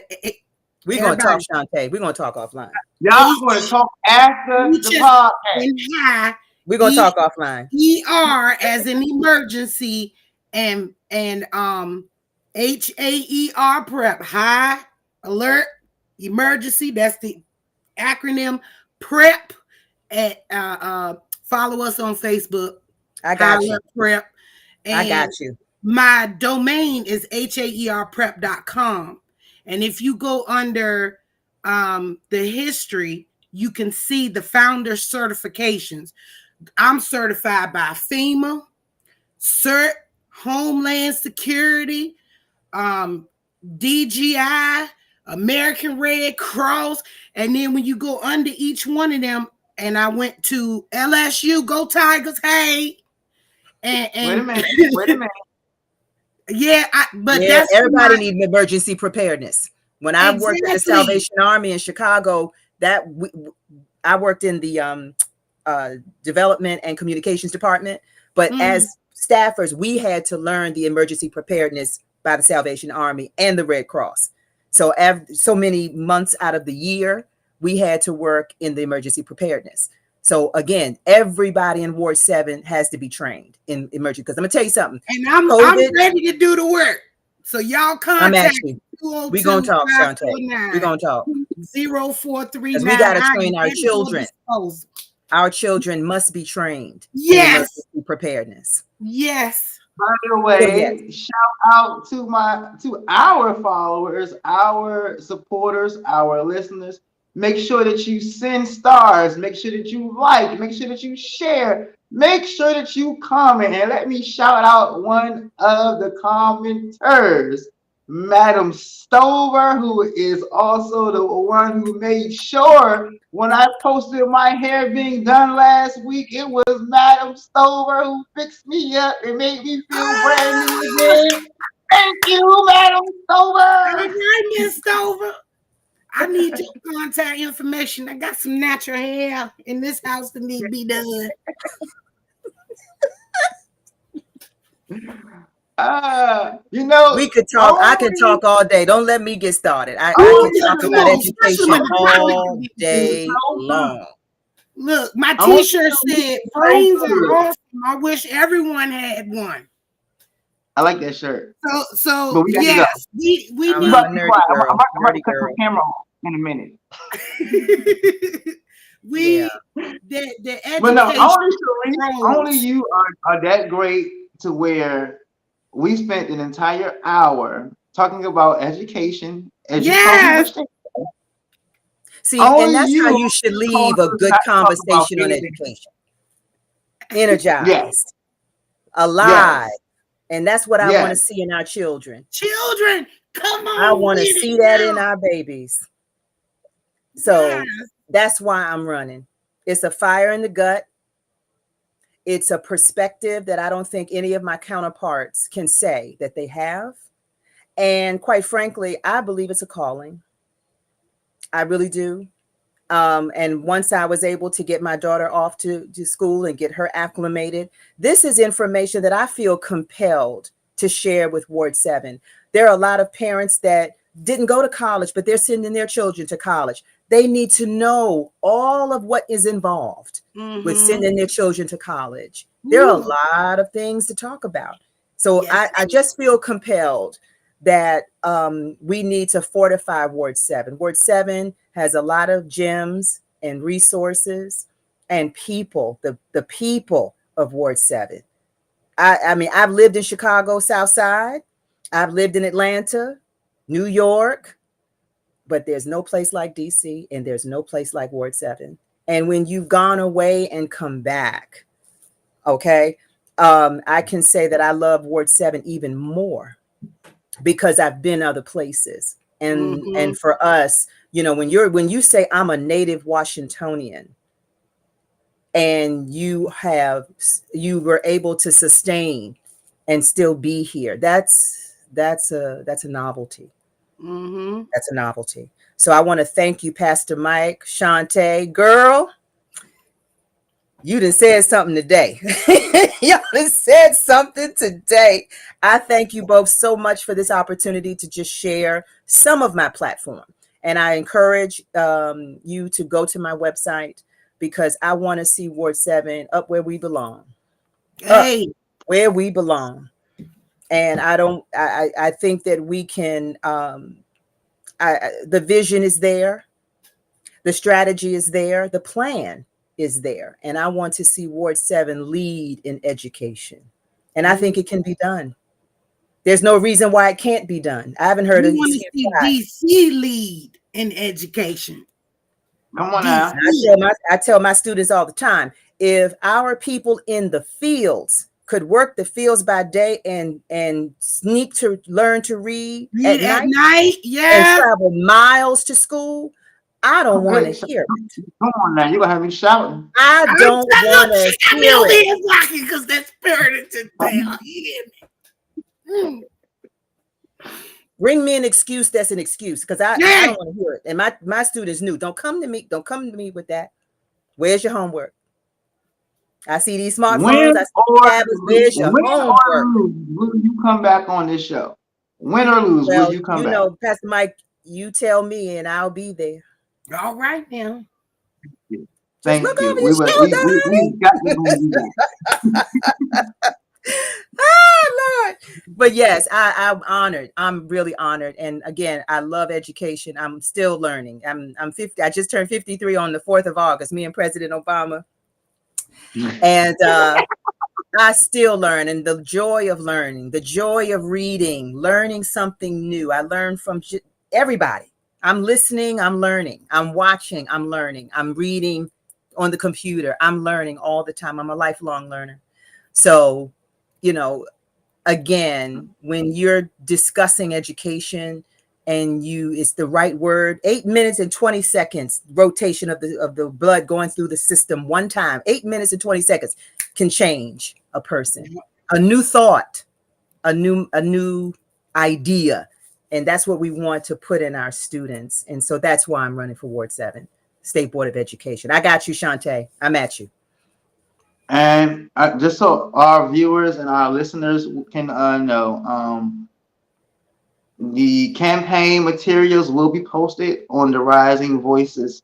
We're going to talk, Shantae. We're going to talk offline. Y'all going to talk after the podcast. We're going to talk offline. ER as an emergency and HAER prep, high alert emergency. That's the acronym prep. At follow us on Facebook. I got High you. Alert Prep. I got And you. my domain is haerprep.com. And if you go under the history, you can see the founder certifications. I'm certified by FEMA, CERT, Homeland Security, DGI, American Red Cross. And then when you go under each one of them, and I went to LSU, go Tigers, hey. And Wait a minute. Wait a minute. yeah, but Yeah, that's everybody my, needs emergency preparedness. When I worked at the Exactly. Salvation Army in Chicago, I worked in the development and communications department. But as staffers, we had to learn the emergency preparedness by the Salvation Army and the Red Cross. So so many months out of the year, we had to work in the emergency preparedness. So again, everybody in Ward 7 has to be trained in emergency. Because I'm gonna tell you something. and I'm COVID, ready to do the work. So y'all I'm contact at you. We're gonna talk, Shantae. We're gonna talk. 0439. Because we gotta train our children. Our children must be trained in Yes. emergency preparedness. Yes. By the way, yes. shout out to our followers, our supporters, our listeners. Make sure that you send stars. Make sure that you like. Make sure that you share. Make sure that you comment. And let me shout out one of the commenters, Madam Stover, who is also the one who made sure when I posted my hair being done last week, it was Madam Stover who fixed me up and made me feel brand new again. Thank you, Madam All Stover. right, Miss Stover. I need your contact information. I got some natural hair in this house that need to be done. We could talk. I could talk all day. Don't let me get started. I can talk come about on, education all day long. Look, my t-shirt said brains are awesome. I wish everyone had one. I like that shirt. So we yes, we I'm need a nerdy girl. I'm about to Nerdy cut girl. the camera off in a minute. the education. But no, only you are that great to where we spent an entire hour talking about education. Yes. See, and that's how you should leave a good conversation on education. Energized, alive. And that's what I want to see in our children. Children, come on. I want to see that in our babies. So that's why I'm running. It's a fire in the gut. It's a perspective that I don't think any of my counterparts can say that they have. And quite frankly, I believe it's a calling. I really do. And once I was able to get my daughter off to school and get her acclimated, this is information that I feel compelled to share with Ward 7. There are a lot of parents that didn't go to college, but they're sending their children to college. They need to know all of what is involved with sending their children to college. There are a lot of things to talk about. So I just feel compelled that we need to fortify Ward 7. Ward 7 has a lot of gems and resources and people, the people of Ward 7. I mean, I've lived in Chicago, South Side. I've lived in Atlanta, New York, but there's no place like DC and there's no place like Ward 7. And when you've gone away and come back, okay, I can say that I love Ward 7 even more because I've been other places. And for us, you know, when you say I'm a native Washingtonian and you were able to sustain and still be here, that's a novelty. That's a novelty. So I want to thank you, Pastor Mike, Shantae, girl. You done said something today. You done said something today. I thank you both so much for this opportunity to just share some of my platform. And I encourage you to go to my website because I want to see Ward 7 up where we belong. Hey, where we belong. And I think that we can, the vision is there. The strategy is there. The plan is there. And I want to see Ward 7 lead in education. And I think it can be done. There's no reason why it can't be done. I haven't heard We of want to see DC lead in education. Come on now. I tell my students all the time, if our people in the fields could work the fields by day and sneak to learn to read at night, yeah, and travel miles to school, I don't want to hear it. Come on now, you're gonna have me shouting. I don't want to hear it. Because that spirit is there. Bring me an excuse that's an excuse, because I don't want to hear it. And my students knew, don't come to me with that. Where's your homework? I see these smartphones. I see tablets. Where's your homework? Will you come back on this show? Win or lose, will you come back? You know, Pastor Mike, you tell me and I'll be there. All right now. Thank look you. over your shoulder, We got to do that. Oh Lord. But yes, I'm honored. I'm really honored. And again, I love education. I'm still learning. I'm 50. I just turned 53 on the 4th of August, me and President Obama. And I still learn, and the joy of learning, the joy of reading, learning something new. I learn from everybody. I'm listening, I'm learning, I'm watching, I'm learning, I'm reading on the computer, I'm learning all the time. I'm a lifelong learner. So, you know, again, when you're discussing education and it's the right word, 8 minutes and 20 seconds rotation of the blood going through the system one time, 8 minutes and 20 seconds can change a person. A new thought, a new idea. And that's what we want to put in our students. And so that's why I'm running for Ward 7, State Board of Education. I got you, Shantae. I'm at you. And just so our viewers and our listeners can know, the campaign materials will be posted on the Rising Voices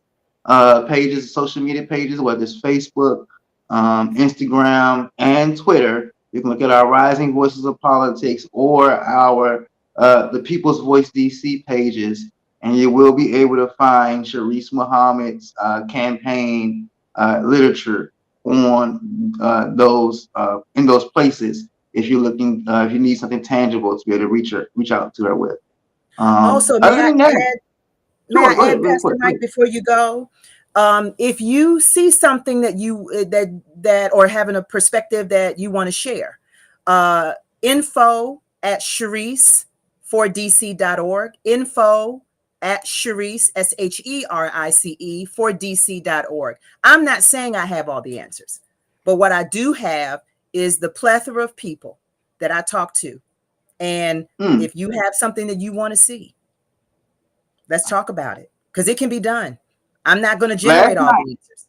pages, social media pages, whether it's Facebook, Instagram, and Twitter. You can look at our Rising Voices of Politics or our the People's Voice DC pages, and you will be able to find Sharice Muhammad's campaign literature on those in those places. If you're looking, if you need something tangible to be able to reach out to her with. Also, may I add, Pastor Mike, before you go, if you see something that you that or having a perspective that you want to share, info at Sharice4dc.org, info at Sharice, SHERICE, for DC.org. I'm not saying I have all the answers, but what I do have is the plethora of people that I talk to. And if you have something that you want to see, let's talk about it, because it can be done. I'm not going to generate all the answers.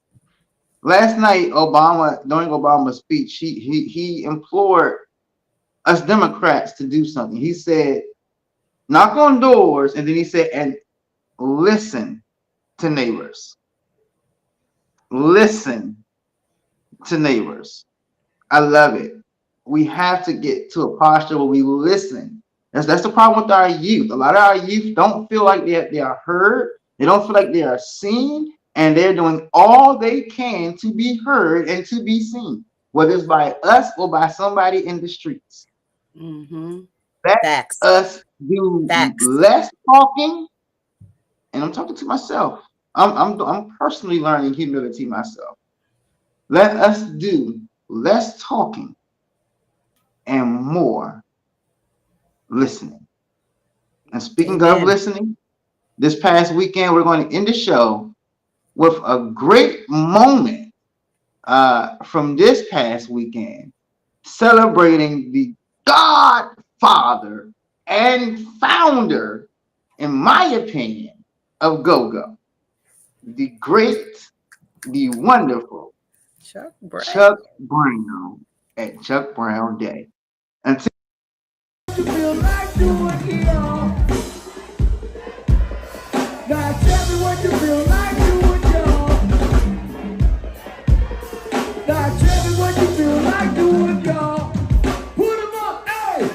Last night, during Obama's speech, he implored us Democrats to do something. He said, knock on doors, and then he said, and listen to neighbors. Listen to neighbors. I love it. We have to get to a posture where we listen. That's the problem with our youth. A lot of our youth don't feel like they are heard. They don't feel like they are seen, and they're doing all they can to be heard and to be seen, whether it's by us or by somebody in the streets. Let us do less talking, and I'm talking to myself. I'm personally learning humility myself. Let us do less talking and more listening. And speaking of listening, this past weekend, we're going to end the show with a great moment from this past weekend, celebrating the godfather and founder, in my opinion, of go-go, the great, the wonderful Chuck Brown at Chuck Brown Day. Until now tell me what you feel like doing, y'all. Now tell me what you feel like doing, y'all. Put 'em up, hey!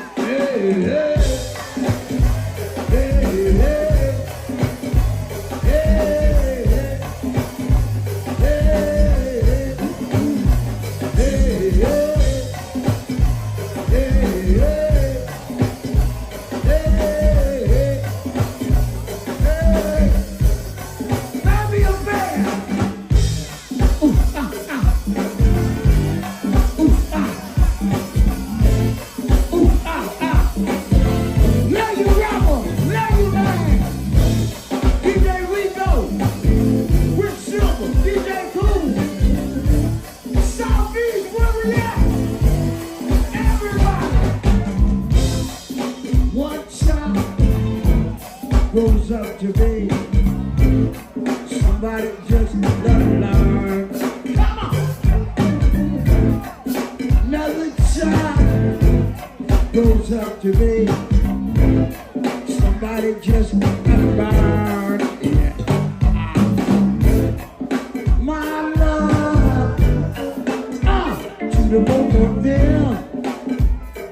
grows up to be somebody just doesn't learn. Come on. Another child grows up to be somebody just doesn't learn. Yeah. My love to the both of them,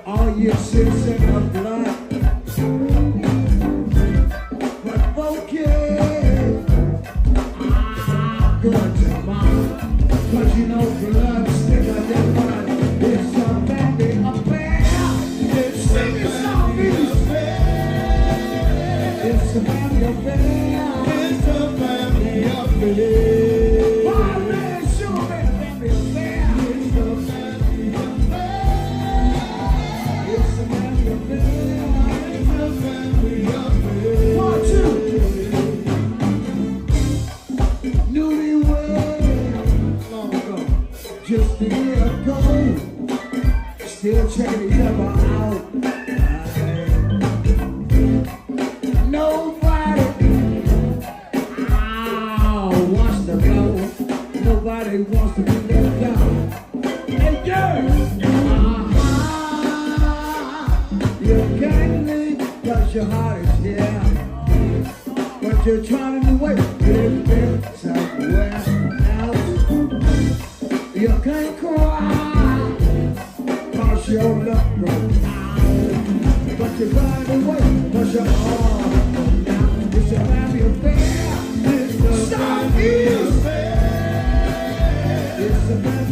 all your sins and the blood. But focus, good to mom, 'cause you know blood thicker than blood. It's a family affair. It's a family affair. It's a family affair. It's a family affair. Oh, man, sure, man, family affair. It's a family affair. It's a family affair. It's a family affair. 1, 2. Newlywed, long ago, just a year ago, still checking each other out. Nobody wants to go. Nobody wants to be left down. Hey, girl, you can't leave 'cause your heart is here. But you're trying to wait, live somewhere else. You can't cry 'cause your love broke down. But you're trying to wait 'cause your heart broke down. It's a family affair. It's a family affair. It's a family